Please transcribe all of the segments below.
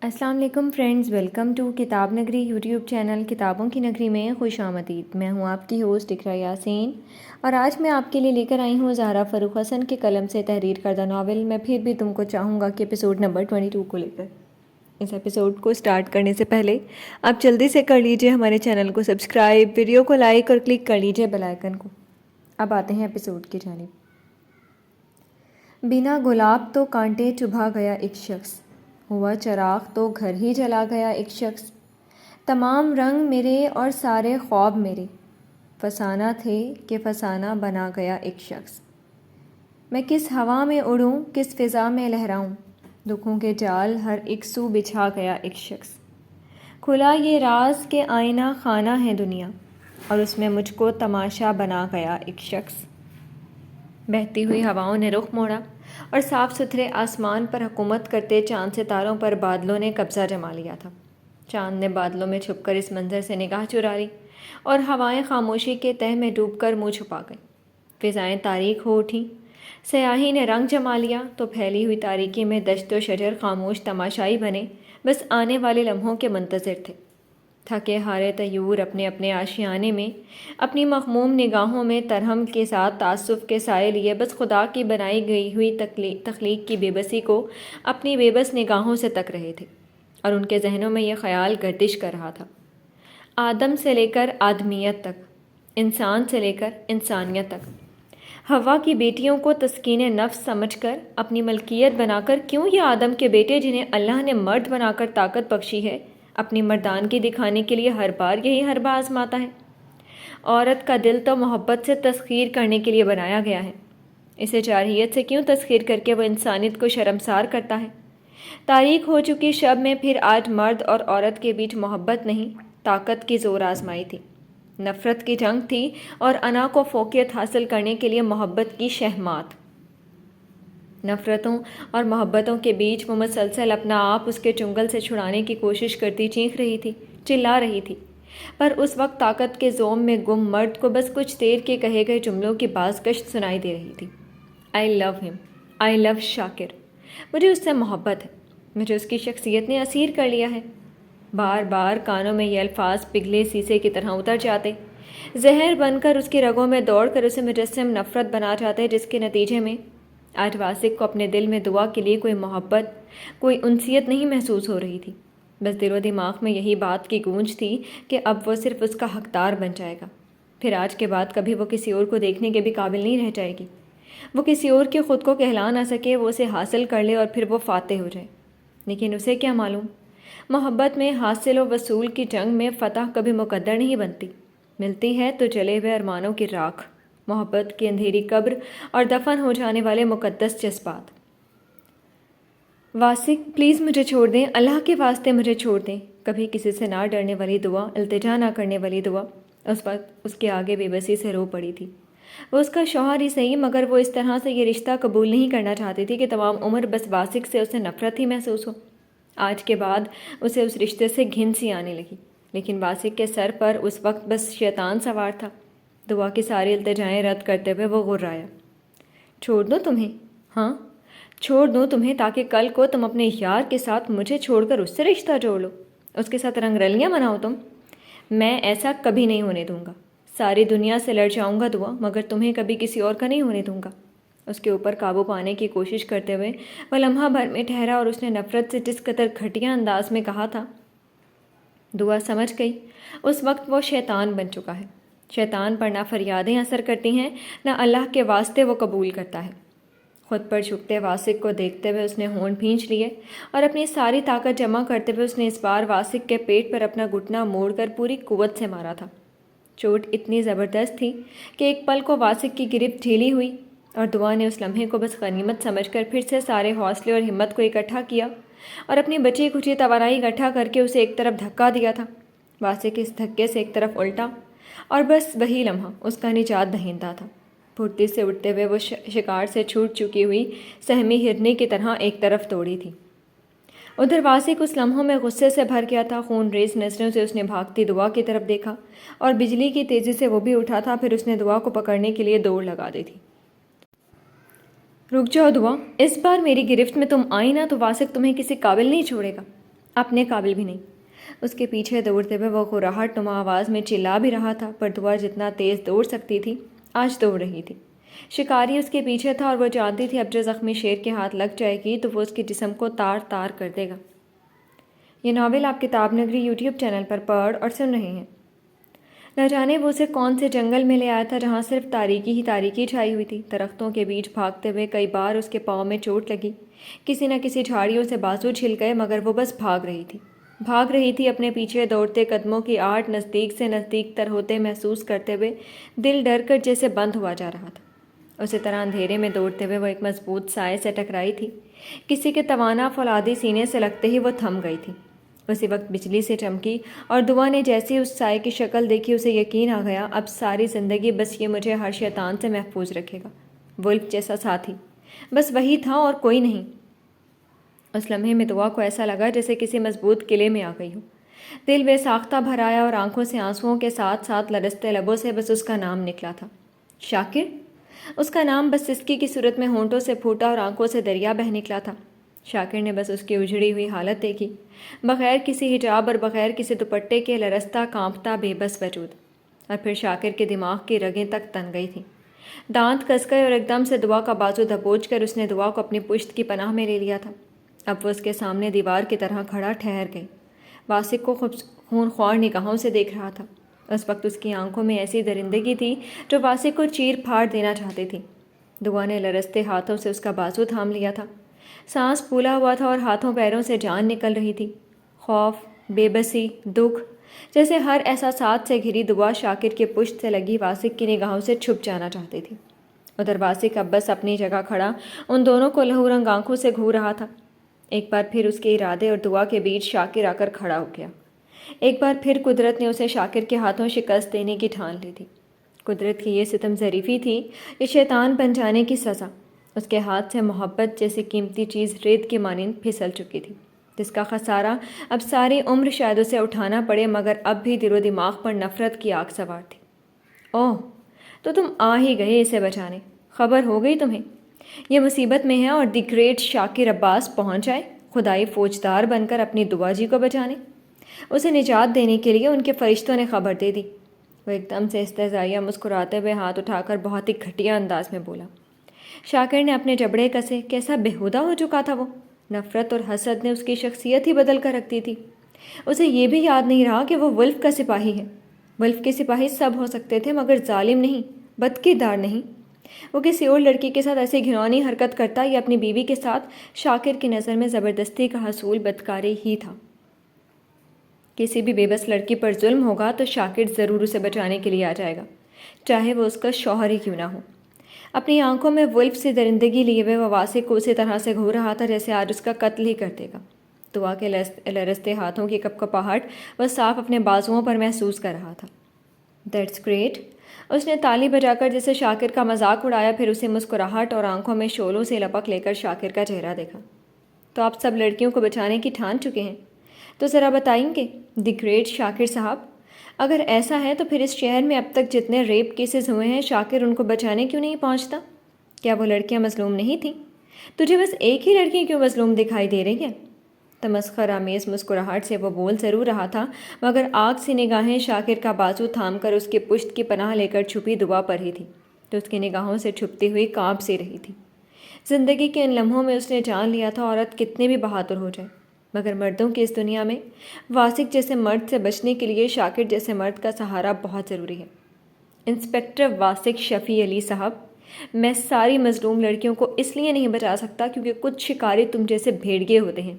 السلام علیکم friends, welcome to کتاب نگری یوٹیوب چینل کتابوں کی نگری میں خوش آمدید۔ میں ہوں آپ کی ہوسٹ اقرا یاسین اور آج میں آپ کے لیے لے کر آئی ہوں زہرا فروخ حسن کے قلم سے تحریر کردہ ناول میں پھر بھی تم کو چاہوں گا کے ایپیسوڈ نمبر 22 کو لے کر۔ اس ایپیسوڈ کو سٹارٹ کرنے سے پہلے آپ جلدی سے کر لیجئے ہمارے چینل کو سبسکرائب، ویڈیو کو لائک اور کلک کر لیجئے بیل آئیکن کو۔ اب آتے ہیں ایپیسوڈ کی جانب۔ بنا گلاب تو کانٹے چبھا گیا ایک شخص، ہوا چراغ تو گھر ہی جلا گیا ایک شخص، تمام رنگ میرے اور سارے خواب میرے، فسانہ تھے کہ فسانہ بنا گیا ایک شخص۔ میں کس ہوا میں اڑوں، کس فضا میں لہراؤں، دکھوں کے جال ہر ایک سو بچھا گیا ایک شخص۔ کھلا یہ راز کہ آئینہ خانہ ہے دنیا، اور اس میں مجھ کو تماشا بنا گیا ایک شخص۔ بہتی ہوئی ہواؤں نے رخ موڑا اور صاف ستھرے آسمان پر حکومت کرتے چاند ستاروں پر بادلوں نے قبضہ جما لیا تھا۔ چاند نے بادلوں میں چھپ کر اس منظر سے نگاہ چرا لی اور ہوائیں خاموشی کے تہہ میں ڈوب کر منہ چھپا گئیں۔ فضائیں تاریک ہو اٹھیں، سیاہی نے رنگ جما لیا تو پھیلی ہوئی تاریکی میں دشت و شجر خاموش تماشائی بنے، بس آنے والے لمحوں کے منتظر تھے۔ تھکے ہارے طیور اپنے اپنے آشیانے میں، اپنی مغموم نگاہوں میں ترہم کے ساتھ تعصب کے سائے لیے بس خدا کی بنائی گئی ہوئی تخلیق کی بے بسی کو اپنی بے بس نگاہوں سے تک رہے تھے، اور ان کے ذہنوں میں یہ خیال گردش کر رہا تھا، آدم سے لے کر آدمیت تک، انسان سے لے کر انسانیت تک، حوا کی بیٹیوں کو تسکین نفس سمجھ کر اپنی ملکیت بنا کر کیوں یہ آدم کے بیٹے جنہیں اللہ نے مرد بنا کر طاقت بخشی ہے، اپنی مردانگی دکھانے کے لیے ہر بار یہی حربہ آزماتا ہے۔ عورت کا دل تو محبت سے تسخیر کرنے کے لیے بنایا گیا ہے، اسے جارحیت سے کیوں تسخیر کر کے وہ انسانیت کو شرمسار کرتا ہے؟ تاریک ہو چکی شب میں پھر آج مرد اور عورت کے بیچ محبت نہیں، طاقت کی زور آزمائی تھی، نفرت کی جنگ تھی، اور انا کو فوقیت حاصل کرنے کے لیے محبت کی شہمات۔ نفرتوں اور محبتوں کے بیچ وہ مسلسل اپنا آپ اس کے چنگل سے چھڑانے کی کوشش کرتی چیخ رہی تھی، چلا رہی تھی، پر اس وقت طاقت کے زوم میں گم مرد کو بس کچھ دیر کے کہے گئے جملوں کی بازگشت سنائی دے رہی تھی۔ آئی لو ہم، آئی لو شاکر، مجھے اس سے محبت ہے، مجھے اس کی شخصیت نے اسیر کر لیا ہے۔ بار بار کانوں میں یہ الفاظ پگھلے سیسے کی طرح اتر جاتے، زہر بن کر اس کی رگوں میں دوڑ کر اسے مجسم نفرت بنا جاتے، جس کے نتیجے میں آج واسق کو اپنے دل میں دعا کے لیے کوئی محبت، کوئی انسیت نہیں محسوس ہو رہی تھی، بس دل و دماغ میں یہی بات کی گونج تھی کہ اب وہ صرف اس کا حقدار بن جائے گا، پھر آج کے بعد کبھی وہ کسی اور کو دیکھنے کے بھی قابل نہیں رہ جائے گی، وہ کسی اور کے خود کو کہلا نہ سکے، وہ اسے حاصل کر لے اور پھر وہ فاتح ہو جائے۔ لیکن اسے کیا معلوم، محبت میں حاصل و وصول کی جنگ میں فتح کبھی مقدر نہیں بنتی، ملتی ہے تو جلے ہوئے ارمانوں کی راکھ، محبت کی اندھیری قبر اور دفن ہو جانے والے مقدس جذبات۔ واسق پلیز مجھے چھوڑ دیں، اللہ کے واسطے مجھے چھوڑ دیں، کبھی کسی سے نہ ڈرنے والی دعا، التجا نہ کرنے والی دعا، اس وقت اس کے آگے بے بسی سے رو پڑی تھی۔ وہ اس کا شوہر ہی صحیح، مگر وہ اس طرح سے یہ رشتہ قبول نہیں کرنا چاہتی تھی کہ تمام عمر بس واسق سے اسے نفرت ہی محسوس ہو۔ آج کے بعد اسے اس رشتے سے گھن سی آنے لگی، لیکن واسق کے سر پر اس وقت بس شیطان سوار تھا۔ دعا کی ساری التجائیں رد کرتے ہوئے وہ غرایا، چھوڑ دوں تمہیں؟ ہاں، چھوڑ دوں تمہیں تاکہ کل کو تم اپنے یار کے ساتھ مجھے چھوڑ کر اس سے رشتہ جوڑ لو، اس کے ساتھ رنگ رلیاں مناؤ تم؟ میں ایسا کبھی نہیں ہونے دوں گا، ساری دنیا سے لڑ جاؤں گا دعا، مگر تمہیں کبھی کسی اور کا نہیں ہونے دوں گا۔ اس کے اوپر قابو پانے کی کوشش کرتے ہوئے وہ لمحہ بھر میں ٹھہرا اور اس نے نفرت سے جس قدر گھٹیا انداز میں کہا تھا، دعا سمجھ گئی، اس وقت وہ شیطان بن چکا ہے۔ شیطان پر نہ فریادیں اثر کرتی ہیں، نہ اللہ کے واسطے وہ قبول کرتا ہے۔ خود پر جھکتے واسق کو دیکھتے ہوئے اس نے ہونٹ بھینچ لیے اور اپنی ساری طاقت جمع کرتے ہوئے اس نے اس بار واسق کے پیٹ پر اپنا گھٹنا موڑ کر پوری قوت سے مارا تھا۔ چوٹ اتنی زبردست تھی کہ ایک پل کو واسق کی گرفت ڈھیلی ہوئی، اور دعا نے اس لمحے کو بس غنیمت سمجھ کر پھر سے سارے حوصلے اور ہمت کو اکٹھا کیا اور اپنی بچی کچی توانائی اکٹھا کر کے اسے ایک طرف دھکا دیا تھا۔ واسق اس دھکے سے ایک طرف الٹا اور بس وہی لمحہ اس کا نجات دہندہ تھا۔ پھرتی سے اٹھتے ہوئے وہ شکار سے چھوٹ چکی ہوئی سہمی ہرنی کی طرح ایک طرف دوڑی تھی۔ ادھر واسق اس لمحوں میں غصے سے بھر گیا تھا، خون ریز نظروں سے اس نے بھاگتی دعا کی طرف دیکھا اور بجلی کی تیزی سے وہ بھی اٹھا تھا، پھر اس نے دعا کو پکڑنے کے لیے دوڑ لگا دی تھی۔ رک جاؤ دعا، اس بار میری گرفت میں تم آئی نا تو واسق تمہیں کسی قابل نہیں چھوڑے گا۔ اپنے قابل بھی نہیں۔ اس کے پیچھے دوڑتے ہوئے وہ غراہٹ نما آواز میں چلا بھی رہا تھا، پر دعا جتنا تیز دوڑ سکتی تھی آج دوڑ رہی تھی۔ شکاری اس کے پیچھے تھا اور وہ جانتی تھی اب جو زخمی شیر کے ہاتھ لگ جائے گی تو وہ اس کے جسم کو تار تار کر دے گا۔ یہ ناول آپ کتاب نگری یوٹیوب چینل پر پڑھ اور سن رہے ہیں۔ نہ جانے وہ اسے کون سے جنگل میں لے آیا تھا جہاں صرف تاریکی ہی تاریکی چھائی ہوئی تھی۔ درختوں کے بیچ بھاگتے ہوئے کئی بار اس کے پاؤں میں چوٹ لگی، کسی نہ کسی جھاڑیوں سے بازو چھل گئے، مگر وہ بس بھاگ رہی تھی اپنے پیچھے دوڑتے قدموں کی آہٹ نزدیک سے نزدیک تر ہوتے محسوس کرتے ہوئے، دل ڈر کر جیسے بند ہوا جا رہا تھا۔ اسی طرح اندھیرے میں دوڑتے ہوئے وہ ایک مضبوط سائے سے ٹکرائی تھی، کسی کے توانا فولادی سینے سے لگتے ہی وہ تھم گئی تھی۔ اسی وقت بجلی سے چمکی اور دعا نے جیسی اس سائے کی شکل دیکھی اسے یقین آ گیا اب ساری زندگی بس یہ مجھے ہر شیطان سے محفوظ رکھے گا۔ ولف جیسا ساتھی بس وہی تھا اور کوئی نہیں۔ اس لمحے میں دعا کو ایسا لگا جیسے کسی مضبوط قلعے میں آ گئی ہو۔ دل بے ساختہ بھر آیا اور آنکھوں سے آنسوؤں کے ساتھ ساتھ لرزتے لبوں سے بس اس کا نام نکلا تھا، شاکر۔ اس کا نام بس سسکی کی صورت میں ہونٹوں سے پھوٹا اور آنکھوں سے دریا بہہ نکلا تھا۔ شاکر نے بس اس کی اجڑی ہوئی حالت دیکھی، بغیر کسی حجاب اور بغیر کسی دوپٹے کے لرزتا کانپتا بے بس وجود، اور پھر شاکر کے دماغ کی رگیں تک تن گئی تھیں۔ دانت کس گئے اور ایک دم سے دعا کا بازو دبوچ کر اس نے دعا کو اپنی پشت کی پناہ میں لے لیا تھا۔ اب وہ اس کے سامنے دیوار کی طرح کھڑا ٹھہر گئی، واسق کو خون خوار نگاہوں سے دیکھ رہا تھا۔ اس وقت اس کی آنکھوں میں ایسی درندگی تھی جو واسق کو چیر پھاڑ دینا چاہتی تھی۔ دعا نے لرزتے ہاتھوں سے اس کا بازو تھام لیا تھا، سانس پھولا ہوا تھا اور ہاتھوں پیروں سے جان نکل رہی تھی۔ خوف، بے بسی، دکھ جیسے ہر احساسات سے گھری دعا شاکر کی پشت سے لگی واسق کی نگاہوں سے چھپ جانا چاہتی تھی۔ ادھر واسق اب بس اپنی جگہ کھڑا ان دونوں کو لہو رنگ آنکھوں سے گھور رہا تھا۔ ایک بار پھر اس کے ارادے اور دعا کے بیچ شاکر آ کر کھڑا ہو گیا۔ ایک بار پھر قدرت نے اسے شاکر کے ہاتھوں شکست دینے کی ٹھان لی تھی۔ قدرت کی یہ ستم ظریفی تھی، یہ شیطان بن جانے کی سزا۔ اس کے ہاتھ سے محبت جیسی قیمتی چیز ریت کی مانند پھسل چکی تھی، جس کا خسارہ اب ساری عمر شاید اسے اٹھانا پڑے، مگر اب بھی دل و دماغ پر نفرت کی آگ سوار تھی۔ اوہ، تو تم آ ہی گئے اسے بچانے، خبر ہو گئی تمہیں یہ مصیبت میں ہے اور دی گریٹ شاکر عباس پہنچ آئے خدائی فوجدار بن کر اپنی دعا جی کو بچانے۔ اسے نجات دینے کے لیے ان کے فرشتوں نے خبر دے دی۔ وہ ایک دم سے استہزائیہ مسکراتے ہوئے ہاتھ اٹھا کر بہت ہی گھٹیا انداز میں بولا۔ شاکر نے اپنے جبڑے کسے، کیسا بےہودہ ہو چکا تھا وہ۔ نفرت اور حسد نے اس کی شخصیت ہی بدل کر رکھ دی تھی۔ اسے یہ بھی یاد نہیں رہا کہ وہ ولف کا سپاہی ہے۔ ولف کے سپاہی سب ہو سکتے تھے مگر ظالم نہیں، بدکردار نہیں۔ وہ کسی اور لڑکی کے ساتھ ایسی گھنونی حرکت کرتا یا اپنی بیوی کے ساتھ شاکر کی نظر میں زبردستی کا حصول بدکاری ہی تھا۔ کسی بھی بے بس لڑکی پر ظلم ہوگا تو شاکر ضرور اسے بچانے کے لیے آ جائے گا، چاہے وہ اس کا شوہر ہی کیوں نہ ہو۔ اپنی آنکھوں میں ولف سے درندگی لیے ہوئے وہ واسق کو اسی طرح سے گھور رہا تھا جیسے آج اس کا قتل ہی کر دے گا۔ دعا کے لرزتے ہاتھوں کی کپکپاہٹ وہ صاف اپنے بازوؤں پر محسوس کر رہا تھا۔ دیٹس گریٹ، اس نے تالی بجا کر جیسے شاکر کا مذاق اڑایا، پھر اسے مسکراہٹ اور آنکھوں میں شعلوں سے لپک لے کر شاکر کا چہرہ دیکھا۔ تو آپ سب لڑکیوں کو بچانے کی ٹھان چکے ہیں، تو ذرا بتائیں گے دی گریٹ شاکر صاحب، اگر ایسا ہے تو پھر اس شہر میں اب تک جتنے ریپ کیسز ہوئے ہیں شاکر ان کو بچانے کیوں نہیں پہنچتا؟ کیا وہ لڑکیاں مظلوم نہیں تھیں؟ تجھے بس ایک ہی لڑکی کیوں مظلوم دکھائی دے رہی ہے؟ تمسخر آمیز مسکراہٹ سے وہ بول ضرور رہا تھا مگر آگ سی نگاہیں شاکر کا بازو تھام کر اس کی پشت کی پناہ لے کر چھپی دعا پر ہی تھی، تو اس کی نگاہوں سے چھپتی ہوئی کانپ سی رہی تھی۔ زندگی کے ان لمحوں میں اس نے جان لیا تھا عورت کتنے بھی بہادر ہو جائے، مگر مردوں کی اس دنیا میں واسق جیسے مرد سے بچنے کے لیے شاکر جیسے مرد کا سہارا بہت ضروری ہے۔ انسپکٹر واسق شفیع علی صاحب، میں ساری مظلوم لڑکیوں کو اس لیے نہیں بچا سکتا کیونکہ کچھ شکاری تم جیسے بھیڑیے ہوتے ہیں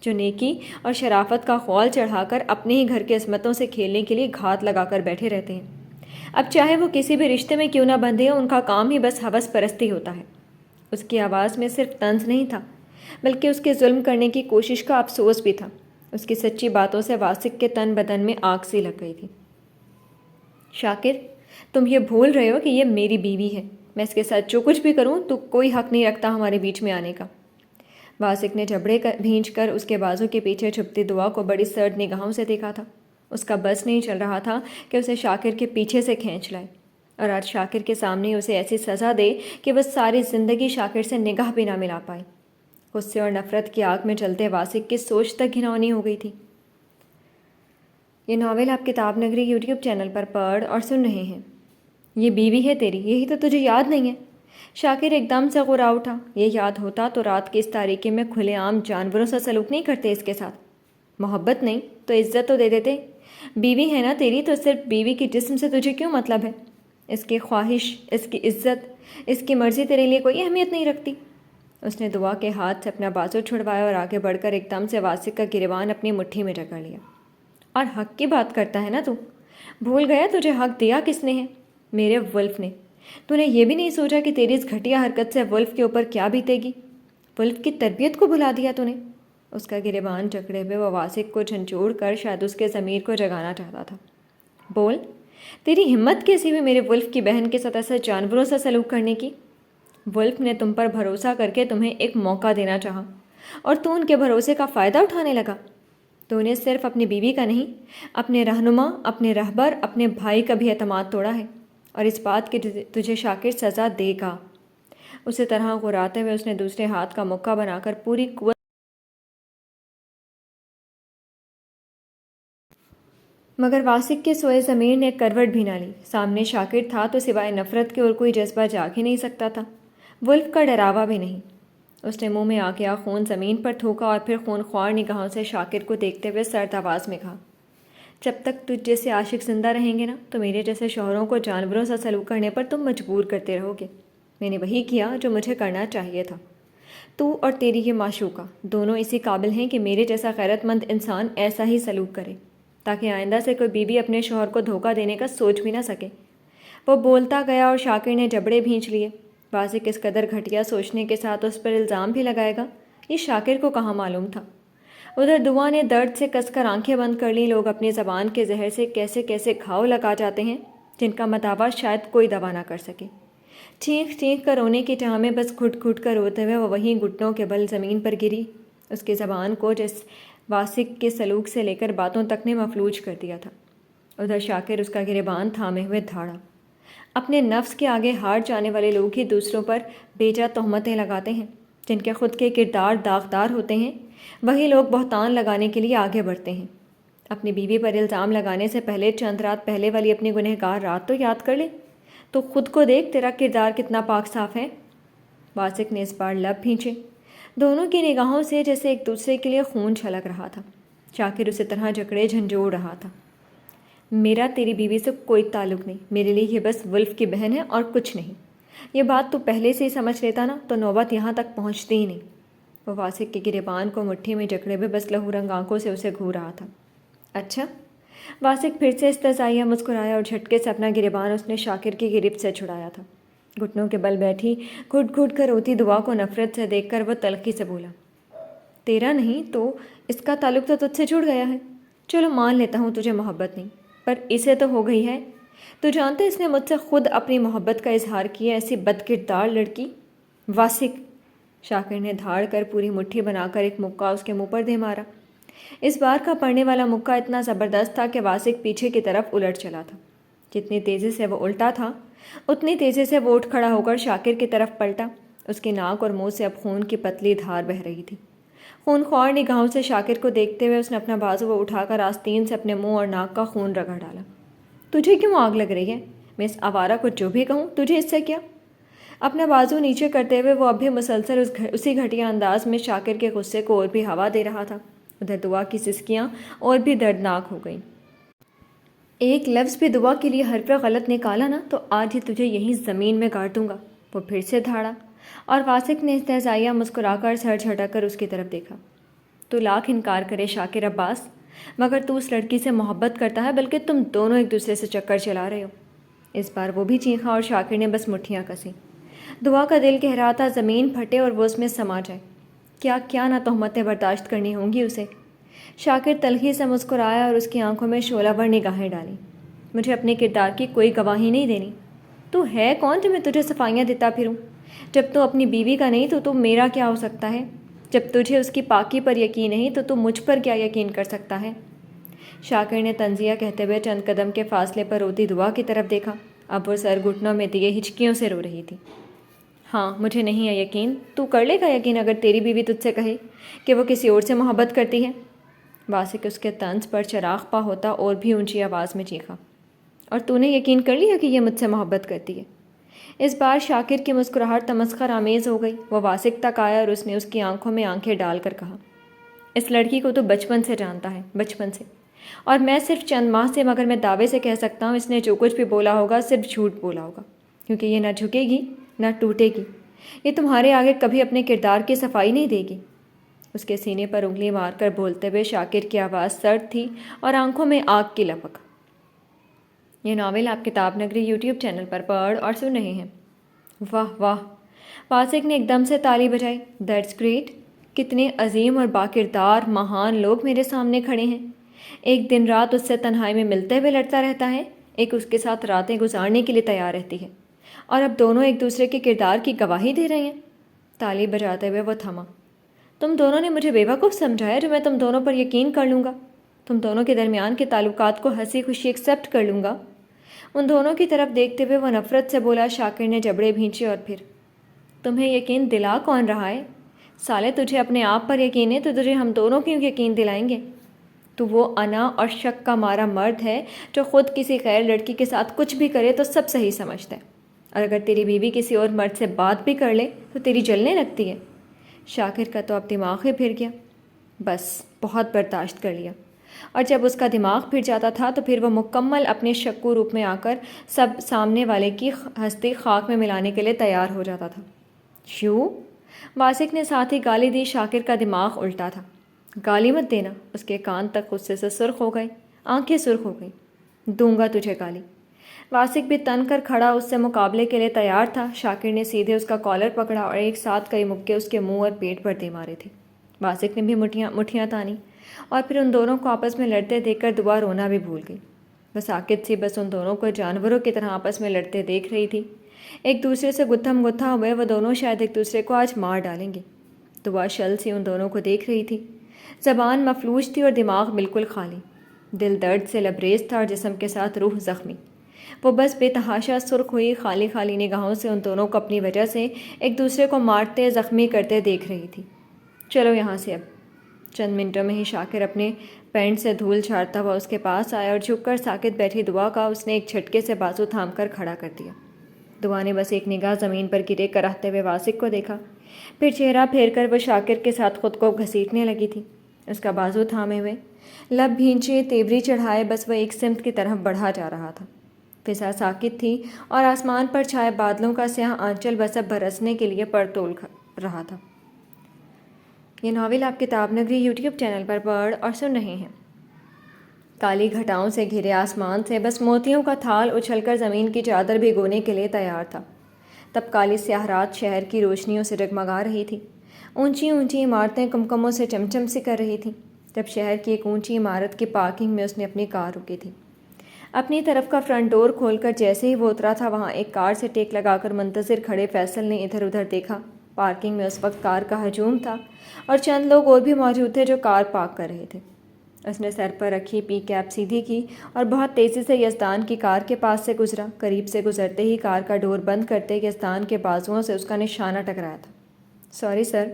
جو نیکی اور شرافت کا خول چڑھا کر اپنے ہی گھر کے عصمتوں سے کھیلنے کے لیے گھات لگا کر بیٹھے رہتے ہیں۔ اب چاہے وہ کسی بھی رشتے میں کیوں نہ بندھے، ان کا کام ہی بس ہوس پرستی ہوتا ہے۔ اس کی آواز میں صرف طنز نہیں تھا بلکہ اس کے ظلم کرنے کی کوشش کا افسوس بھی تھا۔ اس کی سچی باتوں سے واسق کے تن بدن میں آگ سی لگ گئی تھی۔ شاکر، تم یہ بھول رہے ہو کہ یہ میری بیوی ہے، میں اس کے ساتھ جو کچھ بھی کروں تو کوئی حق نہیں رکھتا ہمارے بیچ میں آنے کا۔ واسق نے جبڑے بھینچ کر اس کے بازو کے پیچھے چھپتی دعا کو بڑی سرد نگاہوں سے دیکھا تھا۔ اس کا بس نہیں چل رہا تھا کہ اسے شاکر کے پیچھے سے کھینچ لائے اور آج شاکر کے سامنے اسے ایسی سزا دے کہ وہ ساری زندگی شاکر سے نگاہ بھی نہ ملا پائے۔ غصے اور نفرت کی آگ میں جلتے واسق کی سوچ تک گھناؤنی ہو گئی تھی۔ یہ ناول آپ کتاب نگری یوٹیوب چینل پر پڑھ اور سن رہے ہیں۔ یہ بیوی ہے تیری، یہی تو تجھے یاد نہیں ہے؟ شاکر ایک دم سے غرا اٹھا۔ یہ یاد ہوتا تو رات کی اس تاریکی میں کھلے عام جانوروں سے سلوک نہیں کرتے اس کے ساتھ۔ محبت نہیں تو عزت تو دے دیتے۔ بیوی ہے نا تیری، تو صرف بیوی کے جسم سے تجھے کیوں مطلب ہے؟ اس کی خواہش، اس کی عزت، اس کی مرضی تیرے لیے کوئی اہمیت نہیں رکھتی۔ اس نے دعا کے ہاتھ سے اپنا بازو چھڑوایا اور آگے بڑھ کر ایک دم سے واسق کا گریبان اپنی مٹھی میں جکڑ لیا۔ اور حق کی بات کرتا ہے نا تو؟ بھول گیا تجھے حق دیا کس نے ہے؟ میرے ولف نے۔ تو نے یہ بھی نہیں سوچا کہ تیری اس گھٹیا حرکت سے ولف کے اوپر کیا بیتے گی؟ ولف کی تربیت کو بھلا دیا تو نے۔ اس کا گریبان جکڑے ہوئے وہ واسق کو جھنجھوڑ کر شاید اس کے ضمیر کو جگانا چاہتا تھا۔ بول، تیری ہمت کیسی ہوئی میرے ولف کی بہن کے ساتھ ایسے جانوروں سے سلوک کرنے کی؟ ولف نے تم پر بھروسہ کر کے تمہیں ایک موقع دینا چاہا اور تو ان کے بھروسے کا فائدہ اٹھانے لگا۔ تو نے صرف اپنی بیوی کا نہیں، اپنے رہنما، اپنے رہبر، اپنے بھائی کا بھی اعتماد توڑا ہے، اور اس بات کی تجھے شاکر سزا دے گا۔ اسی طرح غراتے ہوئے اس نے دوسرے ہاتھ کا مکہ بنا کر پوری قوت مگر واسق کے سوئے ضمیر نے کروٹ بھی نہ لی۔ سامنے شاکر تھا تو سوائے نفرت کے اور کوئی جذبہ جاگ ہی نہیں سکتا تھا، ولف کا ڈراوا بھی نہیں۔ اس نے منہ میں آ گیا خون زمین پر تھوکا اور پھر خون خوار نگاہوں سے شاکر کو دیکھتے ہوئے سرد آواز میں کہا، جب تک تجھ جیسے عاشق زندہ رہیں گے نا تو میرے جیسے شوہروں کو جانوروں سے سلوک کرنے پر تم مجبور کرتے رہو گے۔ میں نے وہی کیا جو مجھے کرنا چاہیے تھا۔ تو اور تیری یہ معشوقہ دونوں اسی قابل ہیں کہ میرے جیسا غیرت مند انسان ایسا ہی سلوک کرے، تاکہ آئندہ سے کوئی بیوی اپنے شوہر کو دھوکہ دینے کا سوچ بھی نہ سکے۔ وہ بولتا گیا اور شاکر نے جبڑے بھینچ لیے۔ واسق اس قدر گھٹیا سوچنے کے ساتھ اس پر الزام بھی لگائے گا، یہ شاکر کو کہاں معلوم تھا۔ ادھر دعا نے درد سے کس کر آنکھیں بند کر لیں۔ لوگ اپنی زبان کے زہر سے کیسے کیسے گھاؤ لگا جاتے ہیں جن کا مداوع شاید کوئی دوا نہ کر سکے۔ چینخ چینخ کر رونے کی چاہ میں بس گھٹ گھٹ کر روتے ہوئے وہ وہیں گھٹنوں کے بل زمین پر گری۔ اس کی زبان کو جس واسق کے سلوک سے لے کر باتوں تک نے مفلوج کر دیا تھا۔ ادھر شاکر اس کا گریبان تھامے ہوئے دھاڑا۔ اپنے نفس کے آگے ہار جانے والے لوگ ہی دوسروں پر بیجا تہمتیں لگاتے ہیں۔ جن کے خود کے کردار داغدار ہوتے ہیں وہی لوگ بہتان لگانے کے لیے آگے بڑھتے ہیں۔ اپنی بیوی پر الزام لگانے سے پہلے چند رات پہلے والی اپنی گنہگار رات تو یاد کر لے، تو خود کو دیکھ تیرا کردار کتنا پاک صاف ہے۔ واسق نے اس بار لب بھینچے۔ دونوں کی نگاہوں سے جیسے ایک دوسرے کے لیے خون چھلک رہا تھا۔ شاکر اسی طرح جکڑے جھنجھوڑ رہا تھا۔ میرا تیری بیوی سے کوئی تعلق نہیں، میرے لیے یہ بس ولف کی بہن ہے اور کچھ نہیں۔ یہ بات تو پہلے سے ہی سمجھ لیتا نا تو نوبت یہاں تک پہنچتی ہی نہیں۔ وہ واسق کے گریبان کو مٹھی میں جکڑے ہوئے بس لہو رنگ آنکھوں سے اسے گھور رہا تھا۔ اچھا؟ واسق پھر سے استہزائیہ مسکرایا اور جھٹکے سے اپنا گریبان اس نے شاکر کی گرفت سے چھڑایا تھا۔ گھٹنوں کے بل بیٹھی گھٹ گھٹ کر روتی دعا کو نفرت سے دیکھ کر وہ تلخی سے بولا، تیرا نہیں تو اس کا تعلق تو تجھ سے جڑ گیا ہے۔ چلو مان لیتا ہوں تجھے محبت نہیں، پر اسے تو ہو گئی ہے۔ تو جانتے اس نے مجھ سے خود اپنی محبت کا اظہار کیا، ایسی بد کردار لڑکی۔ واسق! شاکر نے دھاڑ کر پوری مٹھی بنا کر ایک مکہ اس کے منہ پر دے مارا۔ اس بار کا پڑنے والا مکہ اتنا زبردست تھا کہ واسق پیچھے کی طرف الٹ چلا تھا۔ جتنی تیزی سے وہ الٹا تھا اتنی تیزی سے وہ اٹھ کھڑا ہو کر شاکر کی طرف پلٹا۔ اس کی ناک اور منہ سے اب خون کی پتلی دھار بہہ رہی تھی۔ خون خوار نگاہوں سے شاکر کو دیکھتے ہوئے اس نے اپنا بازو اٹھا کر آستین سے اپنے منہ اور ناک کا خون رگڑ ڈالا۔ تجھے کیوں آگ لگ رہی ہے؟ میں اس آوارہ کو جو بھی کہوں تجھے اس سے کیا؟ اپنا بازو نیچے کرتے ہوئے وہ اب بھی مسلسل اسی گھٹیا انداز میں شاکر کے غصے کو اور بھی ہوا دے رہا تھا۔ ادھر دعا کی سسکیاں اور بھی دردناک ہو گئیں۔ ایک لفظ بھی دعا کے لیے حرف غلط نکالا نا تو آج ہی تجھے یہیں زمین میں گاڑ دوں گا۔ وہ پھر سے دھاڑا اور واسق نے استہزائیہ مسکرا کر سر جھٹک کر اس کی طرف دیکھا۔ تو لاکھ انکار کرے شاکر عباس، مگر تو اس لڑکی سے محبت کرتا ہے، بلکہ تم دونوں ایک دوسرے سے چکر چلا رہے ہو۔ اس بار وہ بھی چیخا اور شاکر نے بس مٹھیاں کسیں۔ دعا کا دل کہہ رہا تھا زمین پھٹے اور وہ اس میں سما جائے۔ کیا کیا نہ تہمتیں برداشت کرنی ہوں گی اسے۔ شاکر تلخی سے مسکرایا اور اس کی آنکھوں میں شعلہ ور نگاہیں ڈالیں۔ مجھے اپنے کردار کی کوئی گواہی نہیں دینی۔ تو ہے کون جو میں تجھے صفائیاں دیتا پھروں؟ جب تو اپنی بیوی کا نہیں تو میرا کیا ہو سکتا ہے؟ جب تجھے اس کی پاکی پر یقین نہیں تو مجھ پر کیا یقین کر سکتا ہے؟ شاکر نے طنزیہ کہتے ہوئے چند قدم کے فاصلے پر روتی دعا کی طرف دیکھا۔ اب وہ سر گھٹنوں میں دیے ہچکیوں سے رو رہی تھی۔ ہاں مجھے نہیں ہے یقین، تو کر لے گا یقین اگر تیری بیوی تجھ سے کہے کہ وہ کسی اور سے محبت کرتی ہے؟ واسق اس کے طنز پر چراغ پا ہوتا اور بھی اونچی آواز میں چیخا، اور تو نے یقین کر لیا کہ یہ مجھ سے محبت کرتی ہے؟ اس بار شاکر کی مسکراہٹ تمسخر آمیز ہو گئی۔ وہ واسق تک آیا اور اس نے اس کی آنکھوں میں آنکھیں ڈال کر کہا، اس لڑکی کو تو بچپن سے جانتا ہے، بچپن سے، اور میں صرف چند ماہ سے، مگر میں دعوے سے کہہ سکتا ہوں اس نے جو کچھ بھی بولا ہوگا صرف جھوٹ بولا ہوگا، کیونکہ یہ نہ جھکے گی نہ ٹوٹے گی، یہ تمہارے آگے کبھی اپنے کردار کی صفائی نہیں دے گی۔ اس کے سینے پر انگلی مار کر بولتے ہوئے شاکر کی آواز سرد تھی اور آنکھوں میں آگ کی لپک۔ یہ ناول آپ کتاب نگری یوٹیوب چینل پر پڑھ اور سن رہے ہیں۔ واہ واہ، واسق نے ایک دم سے تالی بجائی۔ دیٹس گریٹ، کتنے عظیم اور باکردار مہان لوگ میرے سامنے کھڑے ہیں۔ ایک دن رات اس سے تنہائی میں ملتے ہوئے لڑتا رہتا ہے، ایک اس کے ساتھ راتیں گزارنے کے لیے تیار رہتی ہے، اور اب دونوں ایک دوسرے کے کردار کی گواہی دے رہے ہیں۔ تالی بجاتے ہوئے وہ تھما۔ تم دونوں نے مجھے بیوقوف سمجھا ہے جو میں تم دونوں پر یقین کر لوں گا، تم دونوں کے درمیان کے تعلقات کو ہنسی خوشی ایکسیپٹ کر لوں گا۔ ان دونوں کی طرف دیکھتے ہوئے وہ نفرت سے بولا۔ شاکر نے جبڑے بھینچے اور پھر، تمہیں یقین دلا کون رہا ہے؟ سالے تجھے اپنے آپ پر یقین ہے تو تجھے ہم دونوں کیوں یقین دلائیں گے؟ تو وہ انا اور شک کا مارا مرد ہے جو خود کسی غیر لڑکی کے ساتھ کچھ بھی کرے تو سب صحیح سمجھتا ہے، اور اگر تیری بیوی کسی اور مرد سے بات بھی کر لے تو تیری جلنے لگتی ہے۔ شاکر کا تو اب دماغ ہی پھر گیا۔ بس بہت برداشت کر لیا، اور جب اس کا دماغ پھر جاتا تھا تو پھر وہ مکمل اپنے شکو روپ میں آ کر سب سامنے والے کی ہستی خاک میں ملانے کے لیے تیار ہو جاتا تھا۔ یوں؟ واسق نے ساتھ ہی گالی دی۔ شاکر کا دماغ الٹا تھا۔ گالی مت دینا، اس کے کان تک غصے سے سرخ ہو گئے، آنکھیں سرخ ہو گئیں۔ دوں گا تجھے گالی۔ واسق بھی تن کر کھڑا اس سے مقابلے کے لیے تیار تھا۔ شاکر نے سیدھے اس کا کالر پکڑا اور ایک ساتھ کئی مکے اس کے منہ اور پیٹ پر دے مارے تھے۔ واسق نے بھی مٹھیاں تانی، اور پھر ان دونوں کو آپس میں لڑتے دیکھ کر دعا رونا بھی بھول گئی۔ وہ ساکت سی بس ان دونوں کو جانوروں کی طرح آپس میں لڑتے دیکھ رہی تھی۔ ایک دوسرے سے گتھم گتھا ہوئے وہ دونوں شاید ایک دوسرے کو آج مار ڈالیں گے۔ دعا شل سی ان دونوں کو دیکھ رہی تھی۔ زبان مفلوج تھی اور دماغ بالکل خالی۔ دل درد سے لبریز تھا اور جسم کے ساتھ روح زخمی۔ وہ بس بے تحاشا سرخ ہوئی خالی خالی نگاہوں سے ان دونوں کو اپنی وجہ سے ایک دوسرے کو مارتے زخمی کرتے دیکھ رہی تھی۔ چلو یہاں سے اب۔ چند منٹوں میں ہی شاکر اپنے پینٹ سے دھول جھاڑتا ہوا اس کے پاس آیا اور جھک کر ساکت بیٹھی دعا کا اس نے ایک جھٹکے سے بازو تھام کر کھڑا کر دیا۔ دعا نے بس ایک نگاہ زمین پر گرے کراہتے ہوئے واسق کو دیکھا، پھر چہرہ پھیر کر وہ شاکر کے ساتھ خود کو گھسیٹنے لگی تھی، اس کا بازو تھامے ہوئے، لب بھینچے، تیوری چڑھائے، بس وہ ایک سمت کی طرف بڑھا جا رہا تھا۔ فضا ساکت تھی اور آسمان پر چھائے بادلوں کا سیاہ آنچل بس اب برسنے کے لیے پرتول رہا تھا۔ یہ ناول آپ کتاب نگری یوٹیوب چینل پر پڑھ اور سن رہے ہیں۔ کالی گھٹاؤں سے گھرے آسمان سے بس موتیوں کا تھال اچھل کر زمین کی چادر بھگونے کے لیے تیار تھا۔ تب کالی سیاہ رات شہر کی روشنیوں سے جگمگا رہی تھی، اونچی اونچی عمارتیں کمکموں سے چمچم سی کر رہی تھیں۔ جب شہر کی ایک اونچی عمارت کی پارکنگ میں اس نے اپنی کار روکی تھی، اپنی طرف کا فرنٹ ڈور کھول کر جیسے ہی وہ اترا تھا، وہاں ایک کار سے ٹیک لگا کر منتظر کھڑے فیصل نے ادھر ادھر دیکھا۔ پارکنگ میں اس وقت کار کا ہجوم تھا اور چند لوگ اور بھی موجود تھے جو کار پارک کر رہے تھے۔ اس نے سر پر رکھی پی کیپ سیدھی کی اور بہت تیزی سے یزدان کی کار کے پاس سے گزرا۔ قریب سے گزرتے ہی کار کا ڈور بند کرتے یزدان کے بازوؤں سے اس کا نشانہ ٹکرایا تھا۔ سوری سر،